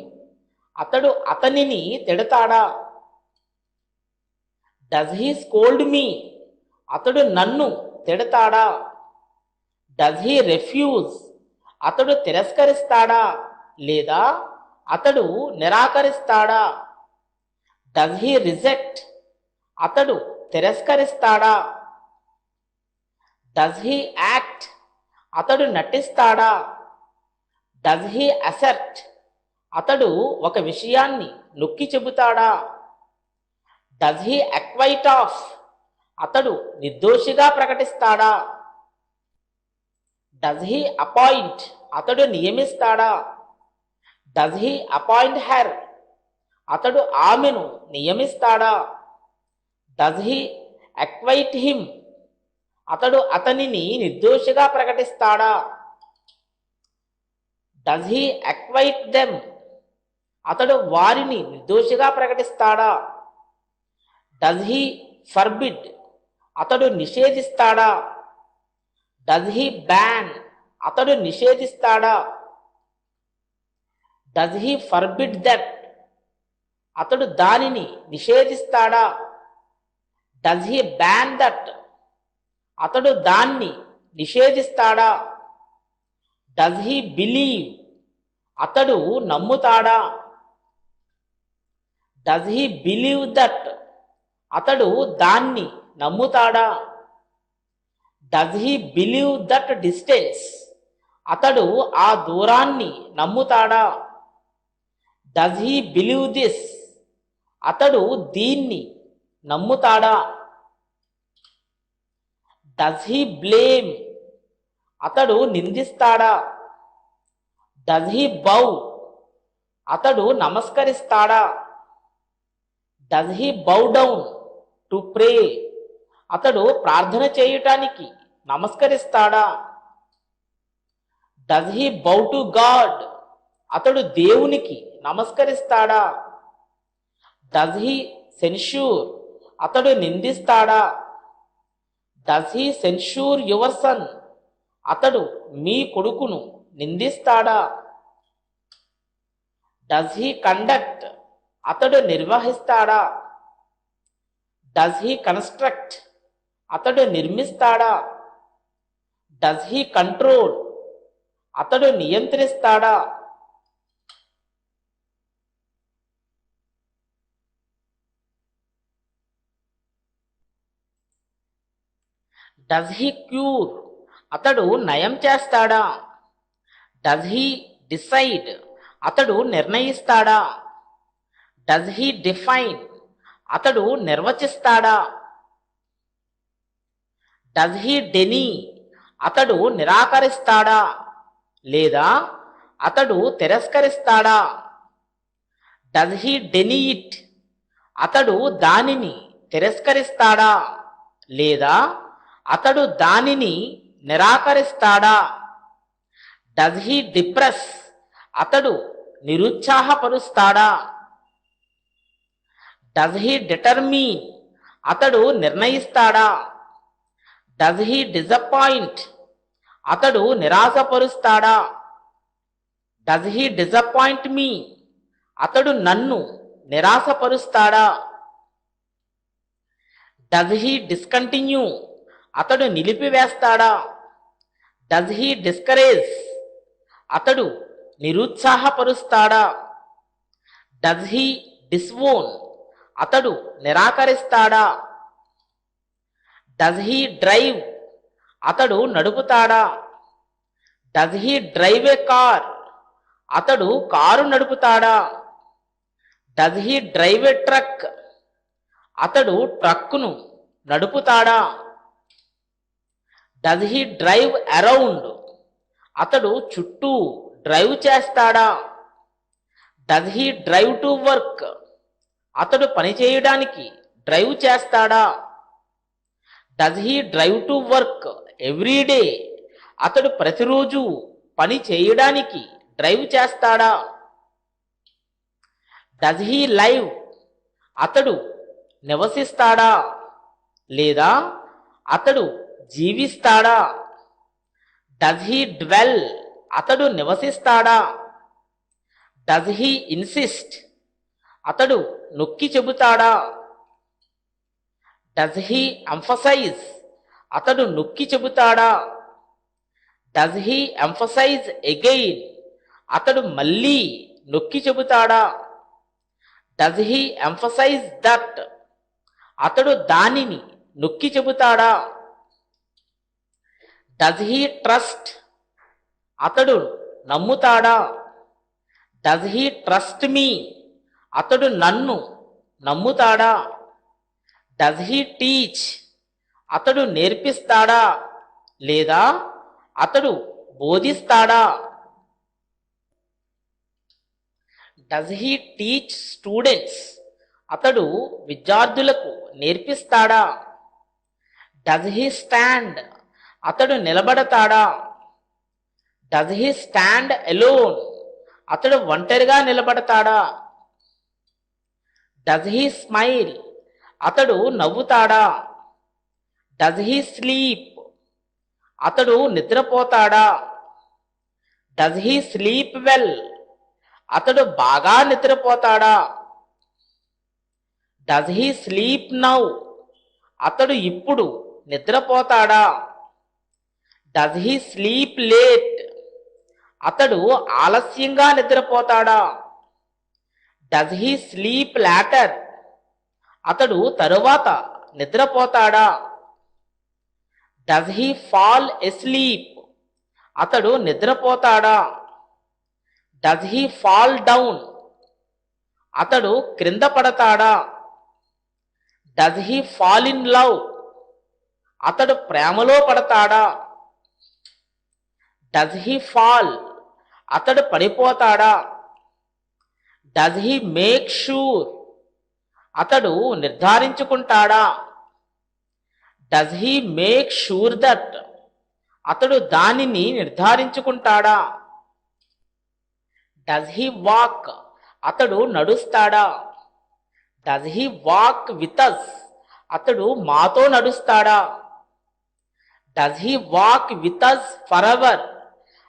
అతడు అతనిని తిడతాడా? Does he scold me? అతడు నన్ను తిడతాడా? Does he refuge? అతడు తిరస్కరిస్తాడా లేదా అతడు నిరాకరిస్తాడా? Does he reject? అతడు తిరస్కరిస్తాడా? Does he act? అతడు నటిస్తాడా? Does he అసెర్ట్? అతడు ఒక విషయాన్ని నొక్కి చెబుతాడా? Does he acquit of? అతడు నిర్దోషిగా ప్రకటిస్తాడా? Does he appoint? అతడు నియమిస్తాడా? Does he appoint her? అతడు ఆమెను నియమిస్తాడా? Does he acquit him? అతడు అతనిని నిర్దోషిగా ప్రకటిస్తాడా? Does he acquit them? అతడు వారిని నిర్దోషిగా ప్రకటిస్తాడా? Does he forbid? అతడు నిషేధిస్తాడా? Does he ban? అతడు నిషేధిస్తాడా? Does he forbid that? అతడు దానిని నిషేధిస్తాడా? Does he ban that? అతడు దాన్ని నిషేధిస్తాడా? Does he believe? అతడు నమ్ముతాడా? Does he believe that? అతడు దాన్ని నమ్ముతాడా? Does he believe that distance? అతడు ఆ దూరాన్ని నమ్ముతాడా? Does he believe this? అతడు దీన్ని నమ్ముతాడా? Does he blame? అతడు నిందిస్తాడా? Does he bow? అతడు నమస్కరిస్తాడా? Does he bow down to pray? అతడు ప్రార్థన చేయటానికి నమస్కరిస్తాడా? Does he bow to God? అతడు దేవునికి నమస్కరిస్తాడా? Does he censure? అతడు నిందిస్తాడా? Does he censure your son? అతడు మీ కొడుకును నిందిస్తాడా? Does he conduct? అతడు నిర్వహిస్తాడా? Does he construct? అతడు నిర్మిస్తాడా? Does he control? అతడు నియంత్రిస్తాడా? Does he cure? అతడు నయం చేస్తాడా? Does he decide? అతడు నిర్ణయిస్తాడా? డస్ హీ డిఫైన్ అతడు నిర్వచిస్తాడా? డస్ హీ డెనీ అతడు నిరాకరిస్తాడా లేదా అతడు తిరస్కరిస్తాడా? డస్ హీ డెనీ ఇట్ అతడు దానిని తిరస్కరిస్తాడా లేదా అతడు దానిని నిరాకరిస్తాడా? డస్ హీ డిప్రెస్ అతడు నిరుత్సాహపరుస్తాడా? డస్ హీ డిటర్మీన్ అతడు నిర్ణయిస్తాడా? డస్ హీ డిసప్పాయింట్ అతడు నిరాశపరుస్తాడా? డస్ హీ డిసప్పాయింట్ మీ అతడు నన్ను నిరాశపరుస్తాడా? డస్ హీ డిస్కంటిన్యూ అతడు నిలిపివేస్తాడా? డస్ హీ డిస్కరేజ్ అతడు నిరుత్సాహపరుస్తాడా? డస్ హీ డిస్వోన్ అతడు నిరాకరిస్తాడా? డస్ హీ డ్రైవ్ అతడు నడుపుతాడా? Does he drive a car అతడు కారు నడుపుతాడా? Does he drive a truck అతడు ట్రక్కును నడుపుతాడా? డస్ హీ డ్రైవ్ అరౌండ్ అతడు చుట్టూ డ్రైవ్ చేస్తాడా? Does he drive to work అతడు పని చేయడానికి డ్రైవ్ చేస్తాడా? Does he drive to work every day అతడు ప్రతిరోజు పని చేయడానికి డ్రైవ్ చేస్తాడా? డస్ హీ లైవ్ అతడు నివసిస్తాడా లేదా అతడు జీవిస్తాడా? డస్ హీ డ్వెల్ అతడు నివసిస్తాడా? డస్ హీ ఇన్సిస్ట్ అతడు నొక్కి చెబుతాడా? డస్ హీ ఎంఫసైజ్ అతడు నొక్కి చెబుతాడా? డస్ హీ ఎంఫసైజ్ అగైన్ అతడు మళ్ళీ నొక్కి చెబుతాడా? డస్ హీ ఎంఫసైజ్ దట్ అతడు దానిని నొక్కి చెబుతాడా? డస్ హీ ట్రస్ట్ అతడు నమ్ముతాడా? డస్ హీ ట్రస్ట్ మీ అతడు నన్ను నమ్ముతాడా? డస్ హీ టీచ్ అతడు నేర్పిస్తాడా లేదా అతడు బోధిస్తాడా? డస్ హీ టీచ్ స్టూడెంట్స్ అతడు విద్యార్థులకు నేర్పిస్తాడా? డస్ హీ స్టాండ్ అతడు నిలబడతాడా? డస్ హీ స్టాండ్ అలోన్ అతడు ఒంటరిగా నిలబడతాడా? డస్ హీ స్మైల్ అతడు నవ్వుతాడా? డస్ హీ స్లీప్ అతడు నిద్రపోతాడా? డస్ హీ స్లీప్ వెల్ అతడు బాగా నిద్రపోతాడా? డస్ హీ స్లీప్ నౌ అతడు ఇప్పుడు నిద్రపోతాడా? డస్ హీ స్లీప్ లేట్ అతడు ఆలస్యంగా నిద్రపోతాడా? డస్ హీ స్లీప్ లాటర్ అతడు తరువాత నిద్రపోతాడా? డస్ హీ ఫాల్ ఎస్లీప్ అతడు నిద్రపోతాడా? డస్ హీ ఫాల్ డౌన్ అతడు క్రింద పడతాడా? Does he fall in love అతడు ప్రేమలో పడతాడా? డస్ హీ ఫాల్ అతడు పడిపోతాడా? డస్ హీ మేక్ షూర్ అతడు నిర్ధారించుకుంటాడా? Does he make sure that అతడు దానిని నిర్ధారించుకుంటాడా? డస్ హీ వాక్ అతడు నడుస్తాడా? Does he walk with us అతడు మాతో నడుస్తాడా? Does he walk with us forever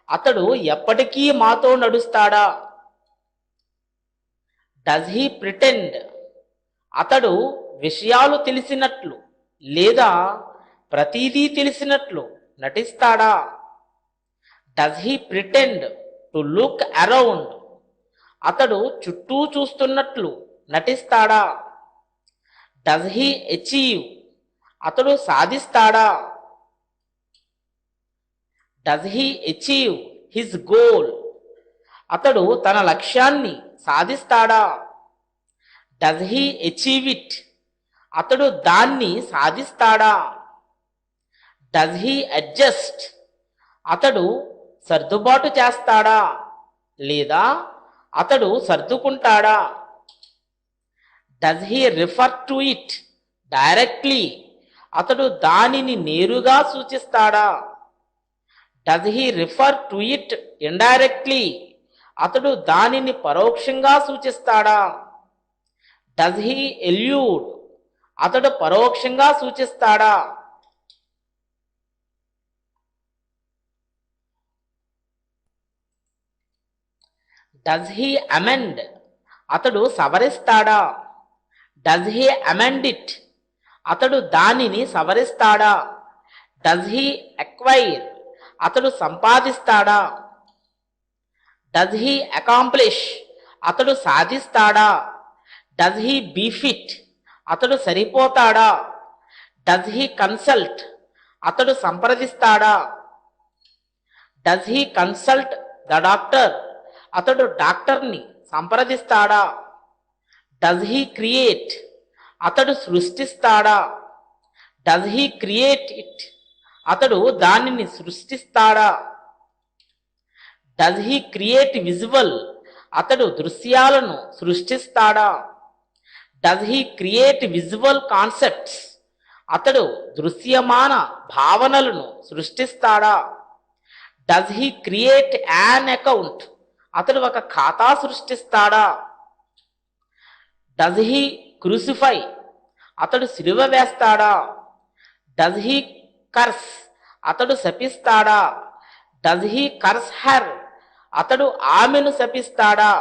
అతడు ఎప్పటికీ మాతో నడుస్తాడా? డస్ హీ ప్రిటెండ్ అతడు విషయాలు తెలిసినట్లు లేదా ప్రతిదీ తెలిసినట్లు నటిస్తాడా? Does he pretend to look around అతడు చుట్టూ చూస్తున్నట్లు నటిస్తాడా? డస్ హీ అచీవ్ అతడు సాధిస్తాడా? Does he achieve his goal అతడు తన లక్ష్యాన్ని సాధిస్తాడా? Does he achieve it? అతడు దాన్ని సాధిస్తాడా? Does he adjust? అతడు సర్దుబాటు చేస్తాడా లేదా అతడు సర్దుకుంటాడా? Does he refer to it directly? అతడు దానిని నేరుగా సూచిస్తాడా? Does he refer to it indirectly? అతడు దానిని పరోక్షంగా సూచిస్తాడా? Does he elude? అతడు పరోక్షంగా సూచిస్తాడా? Does he amend? అతడు సవరిస్తాడా? Does he amend it? అతడు దానిని సవరిస్తాడా? Does he acquire? అతడు సంపాదిస్తాడా? Does he accomplish? అతడు సాధిస్తాడా? Does he బీఫిట్? అతడు సరిపోతాడా? Does he consult? అతడు సంప్రదిస్తాడా? Does he consult the doctor? అతడు డాక్టర్ని సంప్రదిస్తాడా? Does he create? అతడు సృష్టిస్తాడా? Does he create it? అతడు దానిని సృష్టిస్తాడా? Does he create visual? అతడు దృశ్యాలను సృష్టిస్తాడా? Does he create visual concepts? అతడు దృశ్యమాన భావనలను సృష్టిస్తాడా? Does he create an account? అతడు ఒక ఖాతా సృష్టిస్తాడా? Does he crucify? అతడు సిలువ వేస్తాడా? Does he curse? అతడు శపిస్తాడా? Does he curse her? అతడు ఆమెను శపిస్తాడా?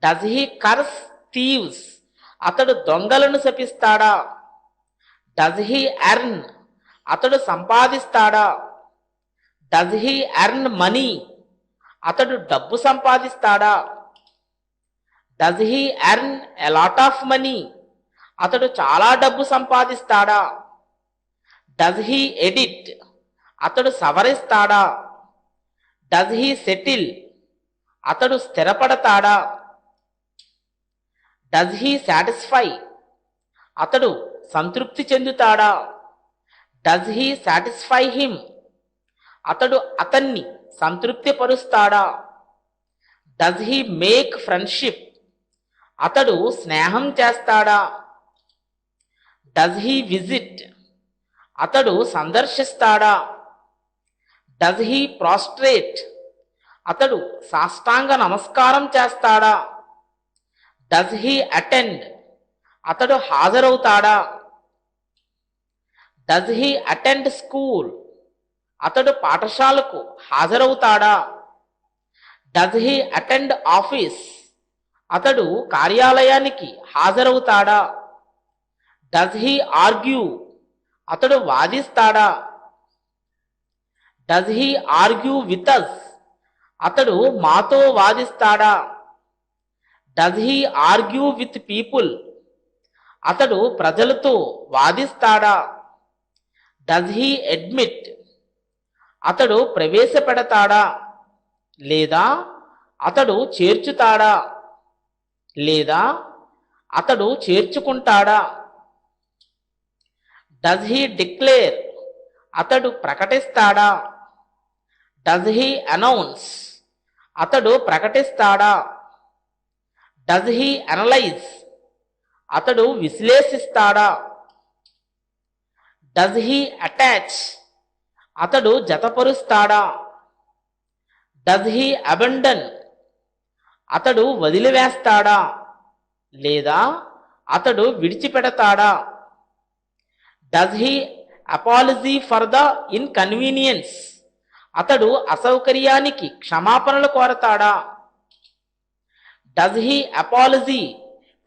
Does he curse thieves? అతడు దొంగలను శపిస్తాడా? Does he earn? అతడు సంపాదిస్తాడా? Does he earn money? అతడు డబ్బు సంపాదిస్తాడా? Does he earn a lot of money? అతడు చాలా డబ్బు సంపాదిస్తాడా? Does he edit? అతడు సవరిస్తాడా? Does he settle? అతడు స్థిరపడతాడా? Does he satisfy? అతడు సంతృప్తి చెందుతాడా? Does he satisfy him? అతడు అతన్ని సంతృప్తి పరుస్తాడా? Does he make friendship? అతడు స్నేహం చేస్తాడా? Does he visit? అతడు సందర్శిస్తాడా? Does he prostrate? అతడు సాష్టాంగ నమస్కారం చేస్తాడా? Does he attend? అతడు హాజరవుతాడా? Does he attend school? అతడు పాఠశాలకు హాజరవుతాడా? Does he attend office? అతడు కార్యాలయానికి హాజరవుతాడా? Does he argue? అతడు వాదిస్తాడా? Does he argue with us? అతడు మాతో వాదిస్తాడా? Does he argue with people? అతడు ప్రజలతో వాదిస్తాడా? Does he admit? అతడు ప్రవేశపెడతాడా లేదా అతడు చేర్చుతాడా లేదా అతడు చేర్చుకుంటాడా? Does he declare? అతడు ప్రకటిస్తాడా? Does he announce? అతడు ప్రకటిస్తాడా? Does he analyse? అతడు విశ్లేషిస్తాడా? Does he attach? అతడు జతపరుస్తాడా? Does he abandon? అతడు వదిలివేస్తాడా లేదా అతడు విడిచిపెడతాడా? Does he apology for the inconvenience? అతడు అసౌకర్యానికి క్షమాపణలు కోరతాడా? Does he apology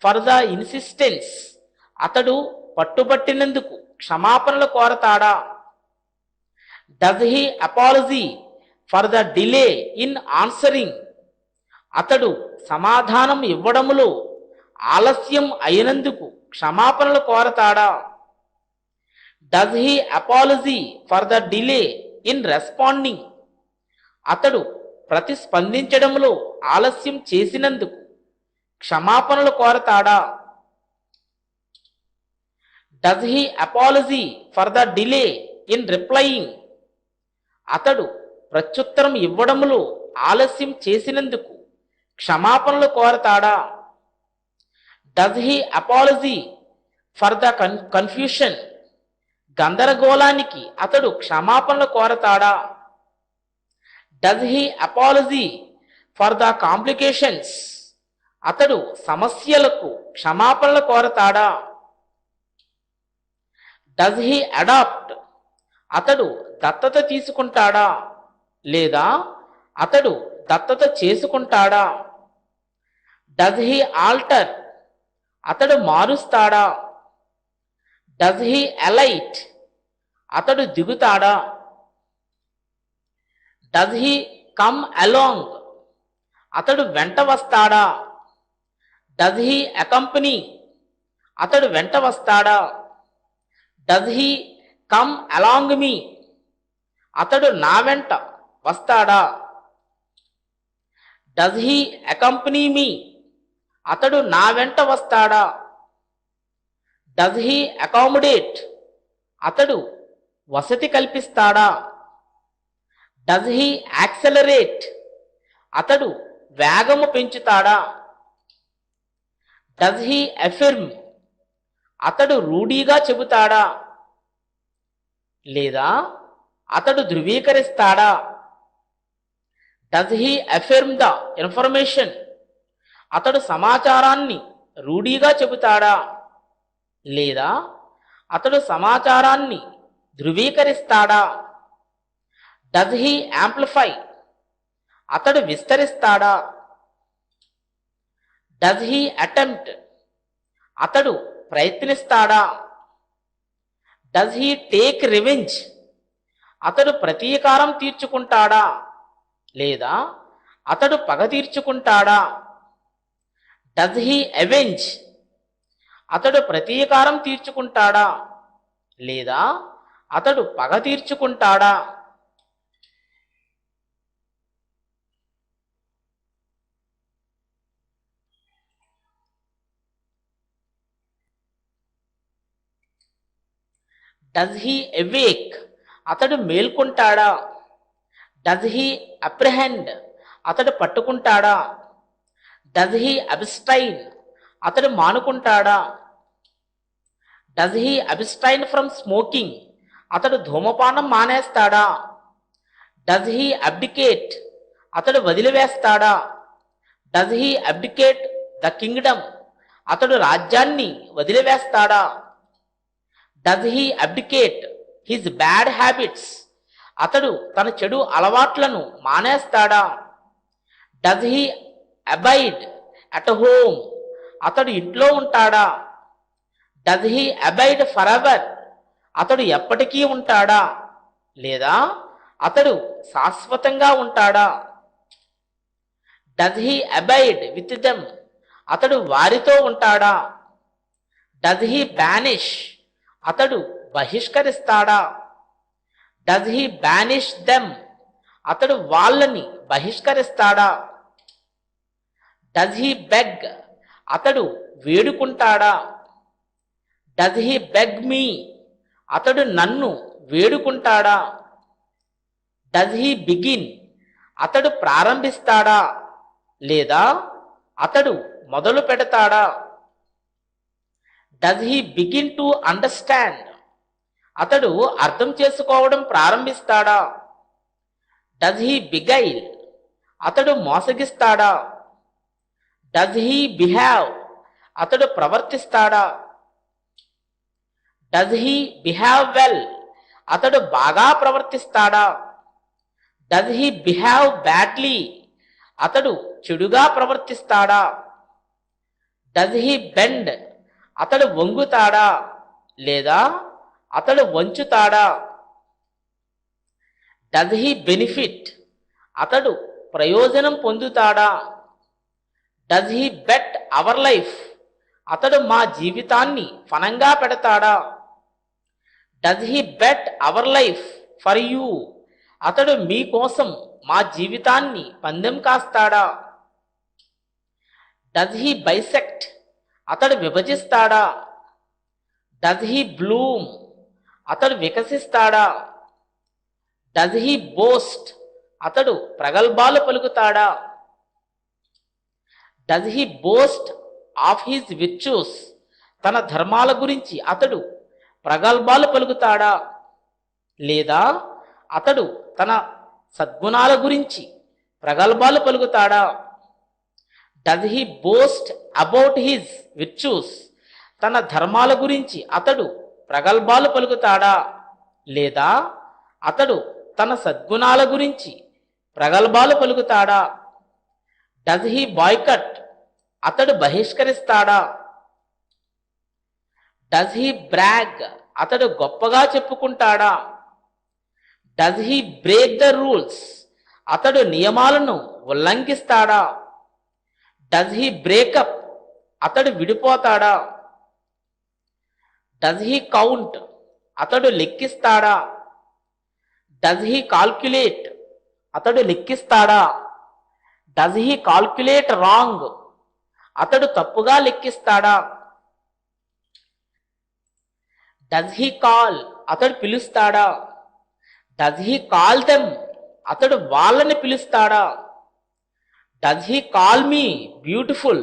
for the insistence? అతడు పట్టుబట్టినందుకు క్షమాపణలు కోరతాడా? Does he apology for the delay in answering? అతడు సమాధానం ఇవ్వడములో ఆలస్యం అయినందుకు క్షమాపణలు కోరతాడా? Does he apology for the delay in responding? అతడు ప్రతిస్పందించడంలో ఆలస్యం చేసినందుకు క్షమాపణలు కోరతాడా? Does he apology for the delay in replying? అతడు ప్రత్యుత్తరం ఇవ్వడంలో ఆలస్యం చేసినందుకు క్షమాపణలు కోరతాడా? Does he apology for the confusion? గందరగోళానికి అతడు క్షమాపణలు కోరతాడా? Does he apology for the complications? అతడు సమస్యలకు క్షమాపణలు కోరతాడా? Does he adapt? అతడు దత్తత తీసుకుంటాడా లేదా అతడు దత్తత చేసుకుంటాడా? Does he alter? అతడు మారుస్తాడా? Does he alight? అతడు దిగుతాడా? Does he come along? అతడు వెంట వస్తాడా? Does he accompany? అతడు వెంట వస్తాడా? Does he come along me? అతడు నా వెంట వస్తాడా? Does he accompany me? అతడు నా వెంట వస్తాడా? Does he accommodate? అతడు వసతి కల్పిస్తాడా? Does he accelerate? అతడు వేగము పెంచుతాడా? Does he అఫిర్మ్? అతడు రూఢీగా చెబుతాడా లేదా అతడు ధృవీకరిస్తాడా? Does he affirm the information? అతడు సమాచారాన్ని రూఢీగా చెబుతాడా లేదా అతడు సమాచారాన్ని ధృవీకరిస్తాడా? Does he amplify? అతడు విస్తరిస్తాడా? Does he attempt? అతడు ప్రయత్నిస్తాడా? Does he take revenge? అతడు ప్రతీకారం తీర్చుకుంటాడా లేదా అతడు పగ తీర్చుకుంటాడా? Does he avenge? అతడు ప్రతీకారం తీర్చుకుంటాడా లేదా అతడు పగ తీర్చుకుంటాడా? Does he awake? అతడు మేల్కొంటాడా? Does he apprehend? అతడు పట్టుకుంటాడా? Does he abstain? అతడు మానుకుంటాడా? Does he abstain from smoking? అతడు ధూమపానం మానేస్తాడా? Does he abdicate? అతడు వదిలివేస్తాడా? Does he abdicate the kingdom? అతడు రాజ్యాన్ని వదిలివేస్తాడా? Does he abdicate his bad habits? అతడు తన చెడు అలవాట్లను మానేస్తాడా? Does he abide at home? అతడు ఇంట్లో ఉంటాడా? Does he abide forever? అతడు ఎప్పటికీ ఉంటాడా లేదా అతడు శాశ్వతంగా ఉంటాడా? Does he abide with them? అతడు వారితో ఉంటాడా? Does he banish? అతడు బహిష్కరిస్తాడా? Does he banish them? అతడు వాళ్ళని బహిష్కరిస్తాడా? Does he beg? అతడు వేడుకుంటాడా? Does he beg me? అతడు నన్ను వేడుకుంటాడా? Does he begin? అతడు ప్రారంభిస్తాడా లేదా అతడు మొదలు పెడతాడా? Does he begin to understand? అతడు అర్థం చేసుకోవడం ప్రారంభిస్తాడా? Does he beguile? అతడు మోసగిస్తాడా? Does he behave? అతడు ప్రవర్తిస్తాడా? Does he behave well? అతడు బాగా ప్రవర్తిస్తాడా? Does he behave badly? అతడు చెడుగా ప్రవర్తిస్తాడా? Does he bend? అతడు వంగుతాడా లేదా అతడు వంచుతాడా? Does he benefit? అతడు ప్రయోజనం పొందుతాడా? Does he bet our life? అతడు మా జీవితాన్ని ఫనంగా పెడతాడా? Does he bet our life for you? అతడు మీకోసం మా జీవితాన్ని పందెం కాస్తాడా? డస్ హీ బైసెక్ట్, అతడు విభజిస్తాడా? డస్ హీ బ్లూమ్, అతడు వికసిస్తాడా? డస్ హీ బోస్ట్, అతడు ప్రగల్భాలు పలుకుతాడా? Does he boast of his virtues, తన ధర్మాల గురించి అతడు ప్రగల్భాలు పలుకుతాడా? లేదా అతడు తన సద్గుణాల గురించి ప్రగల్భాలు పలుకుతాడా? Does he boast about his virtues, తన ధర్మాల గురించి అతడు ప్రగల్భాలు పలుకుతాడా? లేదా అతడు తన సద్గుణాల గురించి ప్రగల్భాలు పలుకుతాడా? డస్ హీ బాయ్కట్, అతడు బహిష్కరిస్తాడా? డస్ హీ బ్రాగ్, అతడు గొప్పగా చెప్పుకుంటాడా? Does he break the rules, అతడు నియమాలను ఉల్లంఘిస్తాడా? డస్ హీ బ్రేకప్, అతడు విడిపోతాడా? డస్ హీ కౌంట్, అతడు లెక్కిస్తాడా? డస్ హీ కాల్క్యులేట్, అతడు లెక్కిస్తాడా? డస్ హీ కాల్క్యులేట్ రాంగ్, అతడు తప్పుగా లెక్కిస్తాడా? డస్ హీ కాల్, అతడు పిలుస్తాడా? డస్ హీ కాల్ దెమ్, అతడు వాళ్ళని పిలుస్తాడా? Does he call me beautiful,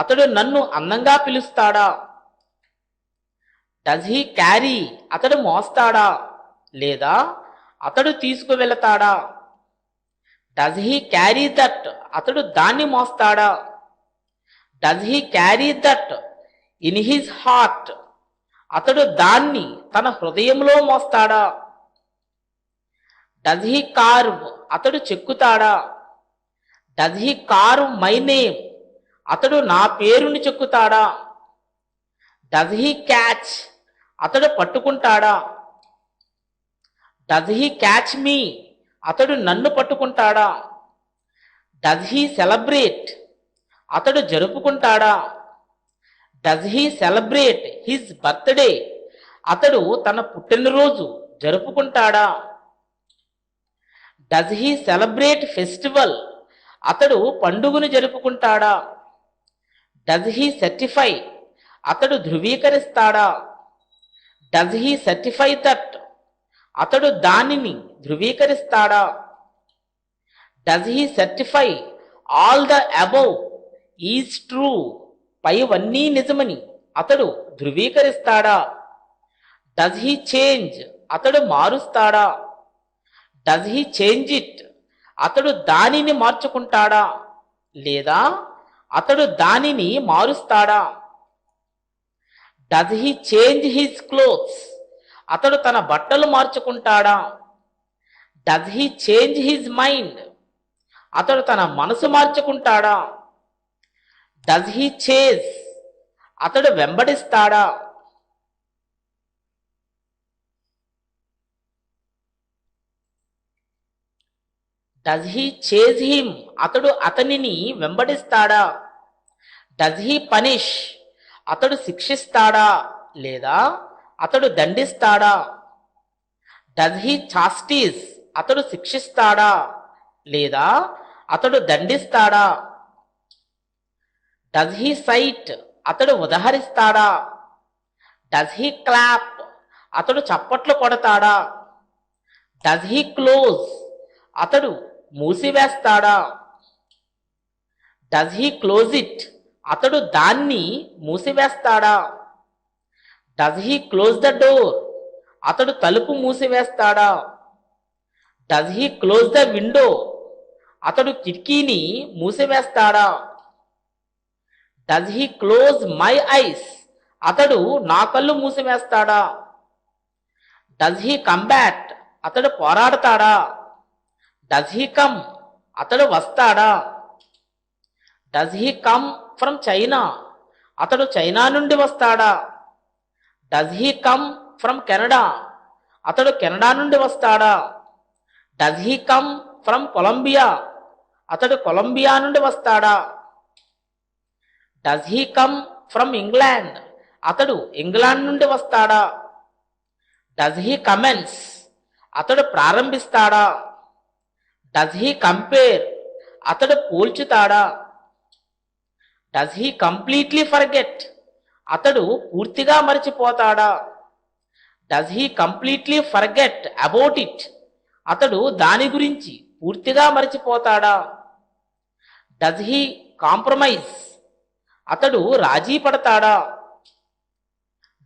అతడు నన్ను అందంగా పిలుస్తాడా? డస్ హీ క్యారీ, అతడు మోస్తాడా? లేదా అతడు తీసుకువెళతాడా? డస్ హీ క్యారీ దట్, అతడు దాన్ని మోస్తాడా? Does he carry that in his heart, అతడు దాన్ని తన హృదయంలో మోస్తాడా? డస్ హీ కార్వ్, అతడు చెక్కుతాడా? Does he carve my name, అతడు నా పేరుని చెక్కుతాడా? డస్ హీ క్యాచ్, అతడు పట్టుకుంటాడా? డస్ హీ క్యాచ్ మీ, అతడు నన్ను పట్టుకుంటాడా? డస్ హీ సెలబ్రేట్, అతడు జరుపుకుంటాడా? Does he celebrate his birthday, అతడు తన పుట్టినరోజు జరుపుకుంటాడా? డస్ హీ సెలబ్రేట్ ఫెస్టివల్, అతడు పండుగను జరుపుకుంటాడా? డస్ హీ సర్టిఫై, అతడు ధృవీకరిస్తాడా? డస్ హీ సర్టిఫై దట్, అతడు దానిని ధృవీకరిస్తాడా? Does he certify all the above is true, పైవన్నీ నిజమని అతడు ధృవీకరిస్తాడా? డస్ హీ చేంజ్, అతడు మారుస్తాడా? డస్ హీ చేంజ్ ఇట్, అతడు దానిని మార్చుకుంటాడా? లేదా అతడు దానిని మారుస్తాడా? Does he change his clothes, అతడు తన బట్టలు మార్చుకుంటాడా? Does he change his mind, అతడు తన మనసు మార్చుకుంటాడా? డస్ హీ చేజ్, అతడు వెంబడిస్తాడా? డస్ హీ చేజ్ హిమ్, అతడు అతనిని వెంబడిస్తాడా? డస్ హీ పనిష్, అతడు శిక్షిస్తాడా? లేదా అతడు దండిస్తాడా? డస్ హీ చాస్టీస్, అతడు శిక్షిస్తాడా? లేదా అతడు దండిస్తాడా? డస్ హీ సైట్, అతడు ఉదహరిస్తాడా? డస్ హీ క్లాప్, అతడు చప్పట్లు కొడతాడా? డస్ హీ క్లోజ్, అతడు మూసివేస్తాడా? డస్ హీ క్లోజ్ ఇట్, అతడు దాన్ని మూసివేస్తాడా? Does he close the door, అతడు తలుపు మూసివేస్తాడా? Does he close the window, అతడు కిటికీని మూసివేస్తాడా? Does he close my eyes, అతడు నా కళ్ళు మూసివేస్తాడా? డస్ హీ కంబాట్, అతడు పోరాడతాడా? డస్ హీ కమ్, అతడు వస్తాడా? Does he come from China, అతడు చైనా నుండి వస్తాడా? Does he come from Canada, అతడు కెనడా నుండి వస్తాడా? Does he come from Colombia, అతడు కొలంబియా నుండి వస్తాడా? Does he come from England, అతడు ఇంగ్లాండ్ నుండి వస్తాడా? డస్ హీ కమెన్స్, అతడు ప్రారంభిస్తాడా? డస్ హీ కంపేర్, అతడు పోల్చుతాడా? Does he completely forget? అతడు పూర్తిగా మరచిపోతాడా? Does he completely forget about it? అతడు దాని గురించి పూర్తిగా మరచిపోతాడా? Does he compromise? అతడు రాజీ పడతాడా?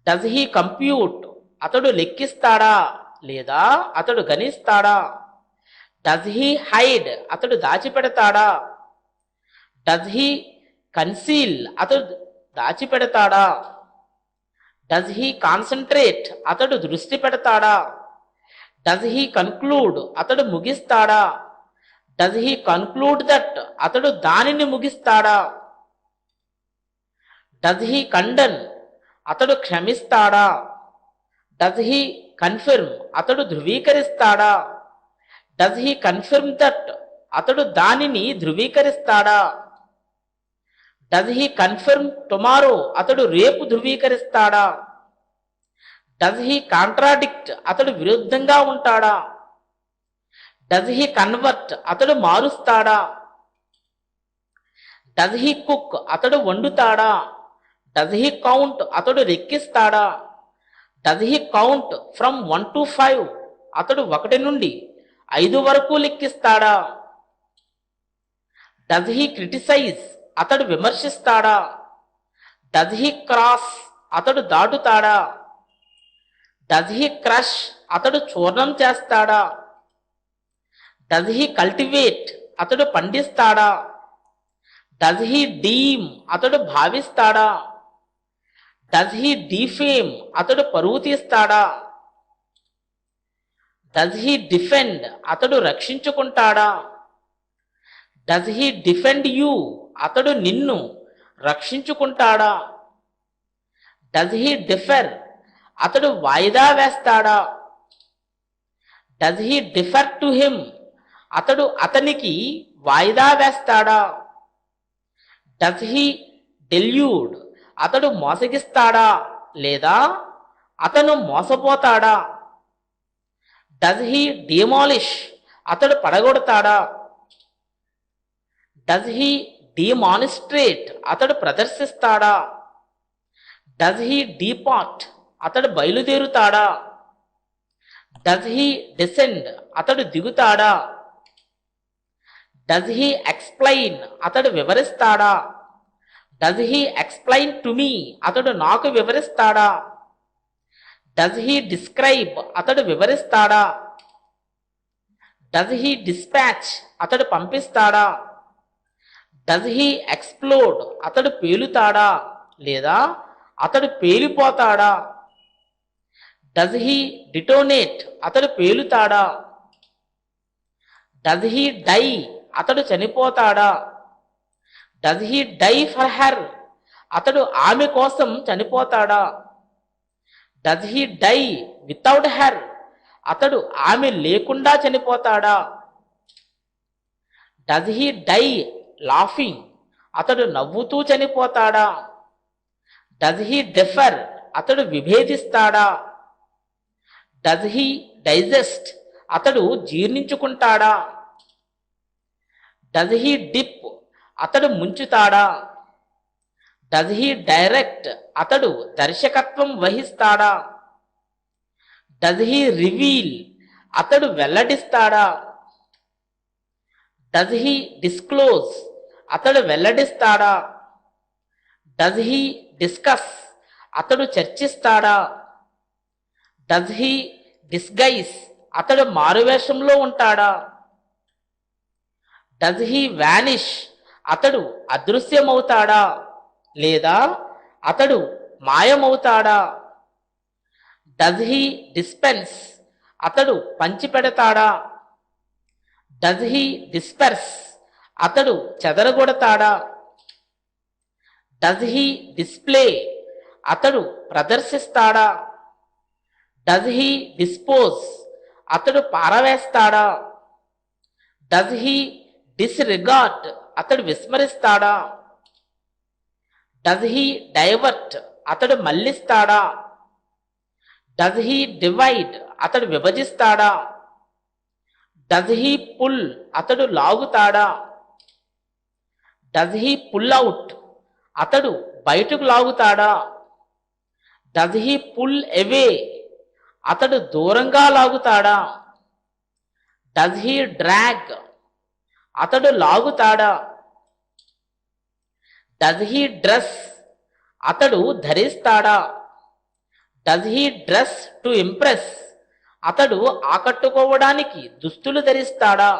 Does he compute? అతడు లెక్కిస్తాడా లేదా అతడు గణిస్తాడా? Does he hide? అతడు దాచిపెడతాడా? Does he conceal? అతడు దాచిపెడతాడా? Does he concentrate? అతడు దృష్టి పెడతాడా? Does he conclude? అతడు ముగిస్తాడా? Does he conclude that? అతడు దానిని ముగిస్తాడా? Does he Kandan? అతడు క్షమిస్తాడా? Does he confirm? అతడు ధృవీకరిస్తాడా? Does he confirm that? అతడు దానిని ధృవీకరిస్తాడా? Does he confirm tomorrow? అతడు రేపు ధృవీకరిస్తాడా? Does he contradict? అతడు విరుద్ధంగా ఉంటాడా? Does he convert? అతడు మారుస్తాడా? Does he cook? అతడు వండుతాడా? Does he count? అతడు లెక్కిస్తాడా? Does he count from 1 to 5? అతడు 1 నుండి 5 వరకు లెక్కిస్తాడా? Does he criticise? అతడు విమర్శిస్తాడా? Does he cross? అతడు దాటుతాడా? Does he crush? అతడు చూర్ణం చేస్తాడా? Does he cultivate? అతడు పండిస్తాడా? Does he deem? అతడు భావిస్తాడా? Does he defame? అతడు పరువు తీస్తాడా? Does he defend? అతడు రక్షించుకుంటాడా? Does he defend you? అతడు నిన్ను రక్షించుకుంటాడా? Does he defer? అతడు వాయిదా వేస్తాడా? Does he defer to him? అతడు అతనికి వాయిదా వేస్తాడా? Does he delude? అతడు మోసగిస్తాడా లేదా అతను మోసపోతాడా? Does he demolish? అతడు పడగొడతాడా? Does he డిమానిస్ట్రేట్? అతడు ప్రదర్శిస్తాడా? Does he depart? అతడు బయలుదేరుతాడా? Does he descend? అతడు దిగుతాడా? Does he explain? అతడు వివరిస్తాడా? Does he explain to me? అతడు నాకు వివరిస్తాడా? Does he describe? అతడు వివరిస్తాడా? Does he dispatch? అతడు పంపిస్తాడా? Does he explode? అతడు పేలుతాడా లేదా అతడు పేలిపోతాడా? Does he డిటోనేట్? అతడు పేలుతాడా? Does he die? అతడు చనిపోతాడా? Does he die for her? అతడు ఆమె కోసం చనిపోతాడా? Does he die without her? అతడు ఆమె లేకుండా చనిపోతాడా? Does he die laughing? అతడు నవ్వుతూ చనిపోతాడా? Does he defer? అతడు విభేదిస్తాడా? Does he digest? అతడు జీర్ణించుకుంటాడా? Does he dip? అతడు ముంచుతాడా? Does he direct? అతడు దర్శకత్వం వహిస్తాడా? Does he reveal? అతడు వెల్లడిస్తాడా? Does he disclose? అతడు వెల్లడిస్తాడా? Does he discuss? అతడు చర్చిస్తాడా? Does he disguise? అతడు మారువేషంలో ఉంటాడా? Does he vanish? అతడు అదృశ్యమవుతాడా లేదా అతడు మాయమవుతాడా? Does he dispense? అతడు పంచిపెడతాడా? Does he disperse? అతడు చెదరగొడతాడా? Does he display? అతడు ప్రదర్శిస్తాడా? Does he dispose? అతడు పారవేస్తాడా? Does he disregard? అతడు విస్మరిస్తాడా? Does he divert? అతడు మళ్లిస్తాడా? Does he divide? అతడు విభజిస్తాడా? Does he pull? అతడు లాగుతాడా? Does he pull out? అతడు బయటకు లాగుతాడా? Does he pull away? అతడు దూరంగా లాగుతాడా? Does he drag? అతడు లాగుతాడా? Does he dress? అతడు ధరిస్తాడా? Does he dress to impress? అతడు ఆకట్టుకోవడానికి దుస్తులు ధరిస్తాడా?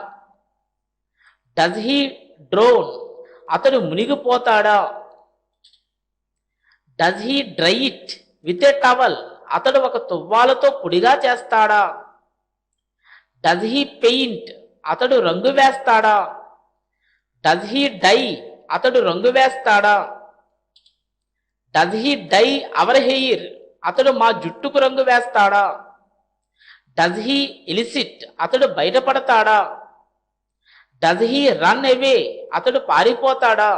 Does he drown? అతడు మునిగిపోతాడా? Does he dry it with a towel? అతడు ఒక తువ్వాలతో పొడిగా చేస్తాడా? Does he paint? అతడు రంగు వేస్తాడా? Does he die? అతడు రంగు వేస్తాడా? Does he dye our hair? అతడు మా జుట్టుకు రంగు వేస్తాడా? Does he elicit? అతడు బయటపడతాడా? Does he run away? అతడు పారిపోతాడా?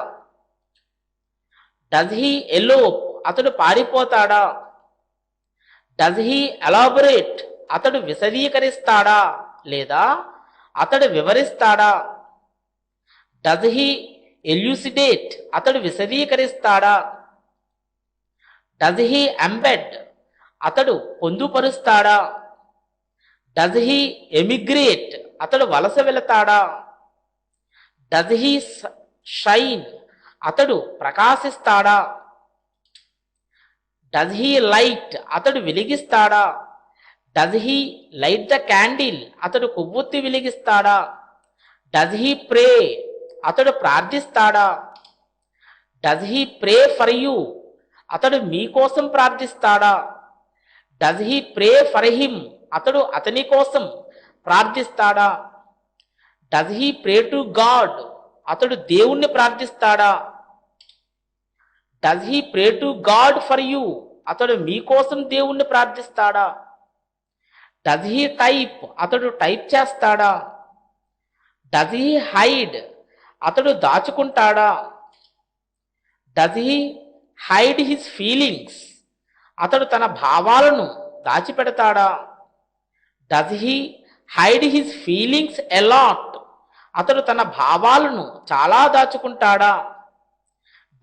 Does he ఎలోప్? అతడు పారిపోతాడా? Does he elaborate? అతడు విశదీకరిస్తాడా లేదా అతడు వివరిస్తాడా? Does he ఎల్యూసిడేట్? అతడు విశదీకరిస్తాడా? Does he embed? అతడు పొందుపరుస్తాడా? Does he emigrate? అతడు వలస వెళతాడా? Does he shine? అతడు ప్రకాశిస్తాడా? Does he light? అతడు వెలిగిస్తాడా? Does he light the candle? అతడు కొవ్వొత్తి వెలిగిస్తాడా? Does he pray? అతడు ప్రార్థిస్తాడా? Does he pray for you? అతడు మీకోసం ప్రార్థిస్తాడా? Does he pray for him? అతడు అతని కోసం ప్రార్థిస్తాడా? Does he pray to God? అతడు దేవుణ్ణి ప్రార్థిస్తాడా? Does he pray to God for you? అతడు మీకోసం దేవుణ్ణి ప్రార్థిస్తాడా? Does he type? అతడు టైప్ చేస్తాడా? Does he hide? అతడు దాచుకుంటాడా? Does he hide his feelings? అతడు తన భావాలను దాచిపెడతాడా? Does he hide his feelings a lot? అతడు తన భావాలను చాలా దాచుకుంటాడా?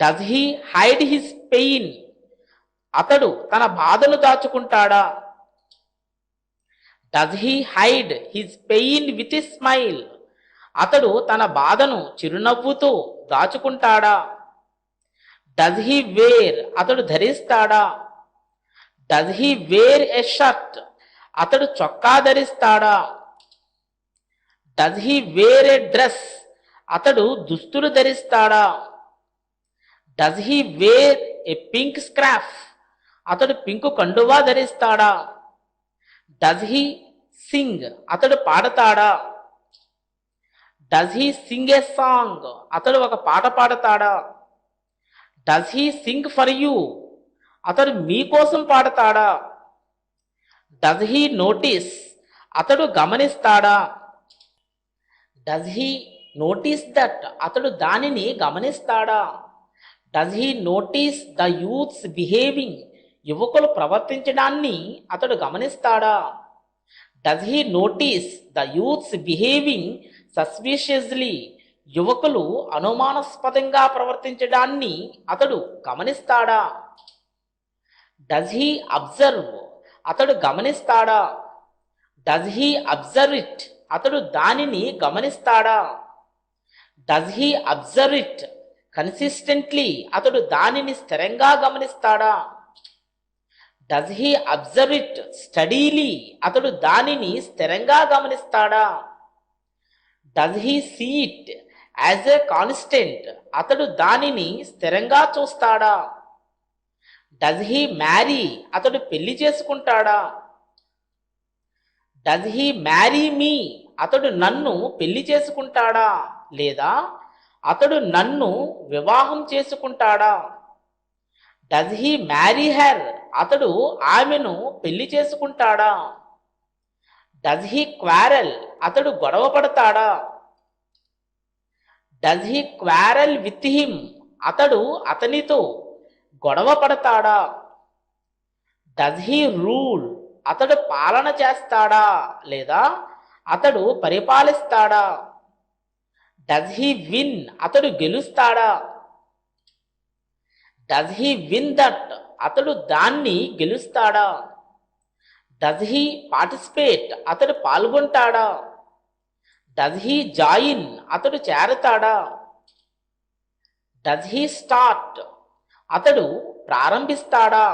Does he hide his pain? అతడు తన బాధను దాచుకుంటాడా? Does he hide his pain with a smile? అతడు తన బాధను చిరునవ్వుతో దాచుకుంటాడా? Does he wear? అతడు ధరిస్తాడా? Does he wear a shirt? అతడు చొక్కా ధరిస్తాడా? Does he wear a dress? అతడు దుస్తులు ధరిస్తాడా? Does he wear a pink scarf? అతడు పింకు కండువా ధరిస్తాడా? Does he Singh? అతడు పాడతాడా? Does he sing a song? అతడు ఒక పాట పాడతాడా? Does he sing for you? అతడు మీకోసం పాడతాడా? Does he notice? అతడు గమనిస్తాడా? Does he notice that? అతడు దానిని గమనిస్తాడా? Does he notice the youths behaving? యువకులు ప్రవర్తించడాన్ని అతడు గమనిస్తాడా? Does he notice the youths behaving suspiciously? యువకులు అనుమానాస్పదంగా ప్రవర్తించడాన్ని అతడు గమనిస్తాడా? Does he observe? అతడు గమనిస్తాడా? Does he observe it? అతడు దానిని గమనిస్తాడా? Does he observe it consistently? అతడు దానిని స్థిరంగా గమనిస్తాడా? Does he observe it steadily? అతడు దానిని స్థిరంగా గమనిస్తాడా? Does he see it as a constant? అతడు దానిని స్థిరంగా చూస్తాడా? Does he marry? అతడు పెళ్లి చేసుకుంటాడా? Does he marry me? అతడు నన్ను పెళ్లి చేసుకుంటాడా లేదా అతడు నన్ను వివాహం చేసుకుంటాడా? Does he marry her? అతడు ఆమెను పెళ్లి చేసుకుంటాడా? Does he quarrel? అతడు గొడవ పడతాడా? Does he quarrel with him? అతడు అతనితో గొడవ పడతాడా? Does he rule? అతడు పాలన చేస్తాడా లేదా అతడు పరిపాలిస్తాడా? Does he win? అతడు గెలుస్తాడా? Does he win that? అతడు దాన్ని గెలుస్తాడా? Does he participate? అతడు పాల్గొంటాడా? Does he join? అతడు చేరతాడా? Does he start? అతడు ప్రారంభిస్తాడా?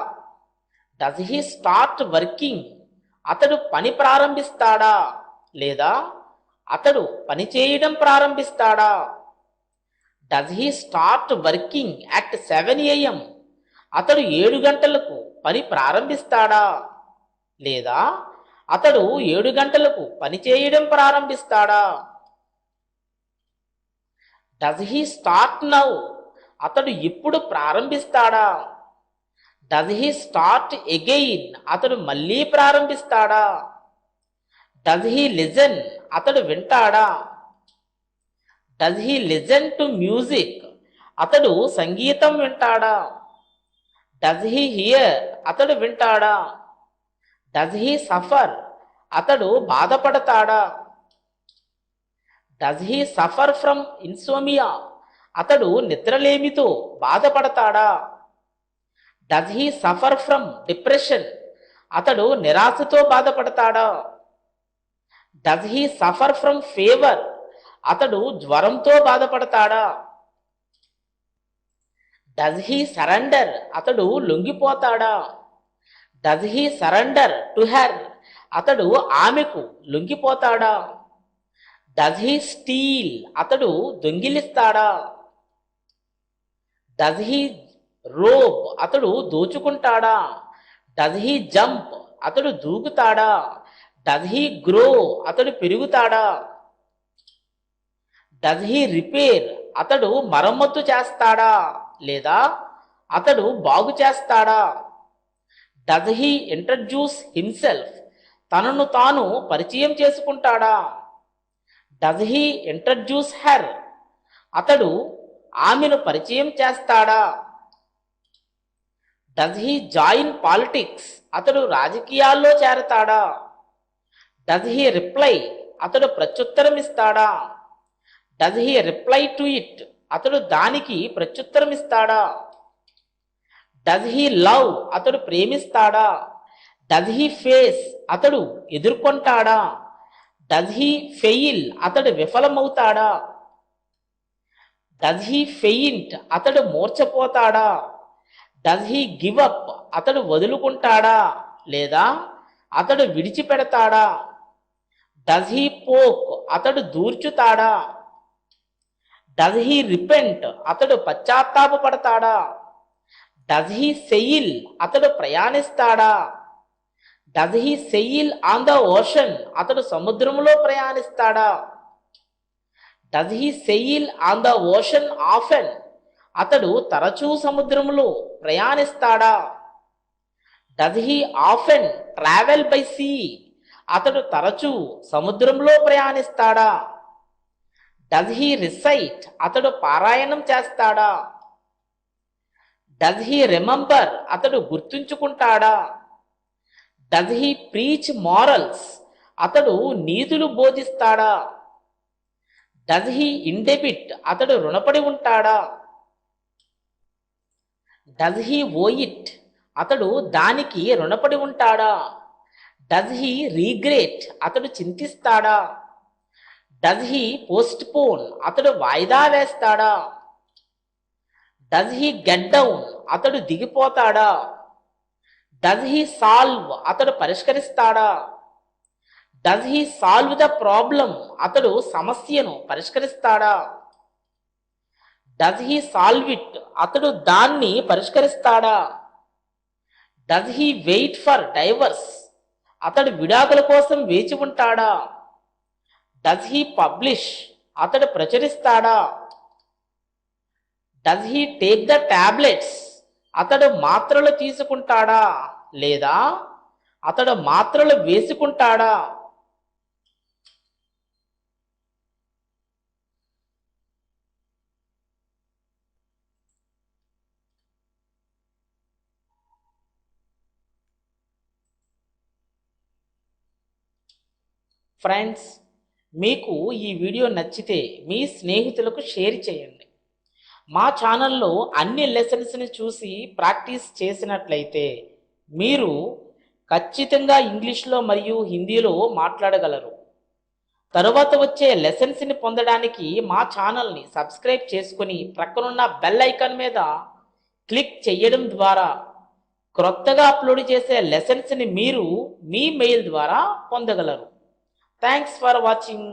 Does he start working? అతడు పని ప్రారంభిస్తాడా లేదా అతడు పని చేయడం ప్రారంభిస్తాడా? Does he start working at 7 AM? అతడు 7 గంటలకు పని ప్రారంభిస్తాడా లేదా అతడు 7 గంటలకు పని చేయడం ప్రారంభిస్తాడా? Does he start now? అతడు ఇప్పుడు ప్రారంభిస్తాడా? Does he start again? అతడు మళ్ళీ ప్రారంభిస్తాడా? Does he listen? అతడు వింటాడా? Does he listen to music? అతడు సంగీతం వింటాడా? Does he here? అతడు వింటాడా? Does he suffer? అతడు బాధపడతాడా? Does he suffer from insomnia? అతడు నిద్రలేమితో బాధపడతాడా? Does he suffer from depression? అతడు నిరాశతో బాధపడతాడా? Does he suffer from fever? అతడు జ్వరంతో బాధపడతాడా? Does he surrender? అతడు లొంగిపోతాడా? Does he surrender to her? అతడు ఆమెకు లొంగిపోతాడా? Does he steel? అతడు దొంగిలిస్తాడా? Does he robe? అతడు దోచుకుంటాడా? Does he jump? అతడు దూకుతాడా? Does he grow? అతడు పెరుగుతాడా? Does he repair? అతడు మరమ్మతు చేస్తాడా లేదా అతడు బాగు చేస్తాడా? Does he introduce himself? తనను తాను పరిచయం చేసుకుంటాడా? Does he introduce her? అతడు ఆమెను పరిచయం చేస్తాడా? Does he join politics? అతడు రాజకీయాల్లో చేరతాడా? Does he reply? అతడు ప్రత్యుత్తరం ఇస్తాడా? Does he reply to it? అతడు దానికి ప్రత్యుత్తరం ఇస్తాడా? Does he love? అతడు ప్రేమిస్తాడా? Does he face? అతడు ఎదుర్కొంటాడా? Does he fail? అతడు విఫలమవుతాడా? Does he faint? అతడు మూర్ఛపోతాడా? Does he give up? అతడు వదులుకుంటాడా లేదా అతడు విడిచిపెడతాడా? Does he poke? అతడు దూర్చుతాడా? Does he repent? అతడు పశ్చాత్తాపపడతాడా? Does he sail? అతడు ప్రయాణిస్తాడా? Does he sail on the ocean? అతడు సముద్రంలో ప్రయాణిస్తాడా? Does he sail on the ocean often? అతడు తరచూ సముద్రంలో ప్రయాణిస్తాడా? Does he often travel by sea? అతడు తరచూ సముద్రంలో ప్రయాణిస్తాడా? Does he recite? అతడు పారాయణం చేస్తాడా? Does he remember? అతడు గుర్తుంచుకుంటాడా? Does he preach morals? అతడు నీతులు బోధిస్తాడా? Does he indebted? అతడు రుణపడి ఉంటాడా? Does he owe it? అతడు దానికి రుణపడి ఉంటాడా? Does he regret? అతడు చింతిస్తాడా? Does he postpone? అతడు వాయిదా వేస్తాడా? Does he get down? అతడు దిగిపోతాడా? Does he solve? అతడు పరిష్కరిస్తాడా? Does he solve the problem? అతడు సమస్యను పరిష్కరిస్తాడా? Does he solve it? అతడు దాన్ని పరిష్కరిస్తాడా? Does he wait for divorce? అతడు విడాకుల కోసం వేచి ఉంటాడా? Does he publish? అతడు ప్రచురిస్తాడా? Does he take the tablets? అతడు మాత్రలు తీసుకుంటాడా లేదా అతడు మాత్రలు వేసుకుంటాడా? ఫ్రెండ్స్, మీకు ఈ వీడియో నచ్చితే మీ స్నేహితులకు షేర్ చేయండి. మా ఛానల్లో అన్ని లెసన్స్ని చూసి ప్రాక్టీస్ చేసినట్లయితే మీరు ఖచ్చితంగా ఇంగ్లీష్లో మరియు హిందీలో మాట్లాడగలరు. తరువాత వచ్చే లెసన్స్ని పొందడానికి మా ఛానల్ని సబ్స్క్రైబ్ చేసుకుని ప్రక్కనున్న బెల్ ఐకాన్ మీద క్లిక్ చేయడం ద్వారా క్రొత్తగా అప్లోడ్ చేసే లెసన్స్ని మీరు మీ మెయిల్ ద్వారా పొందగలరు. Thanks for watching.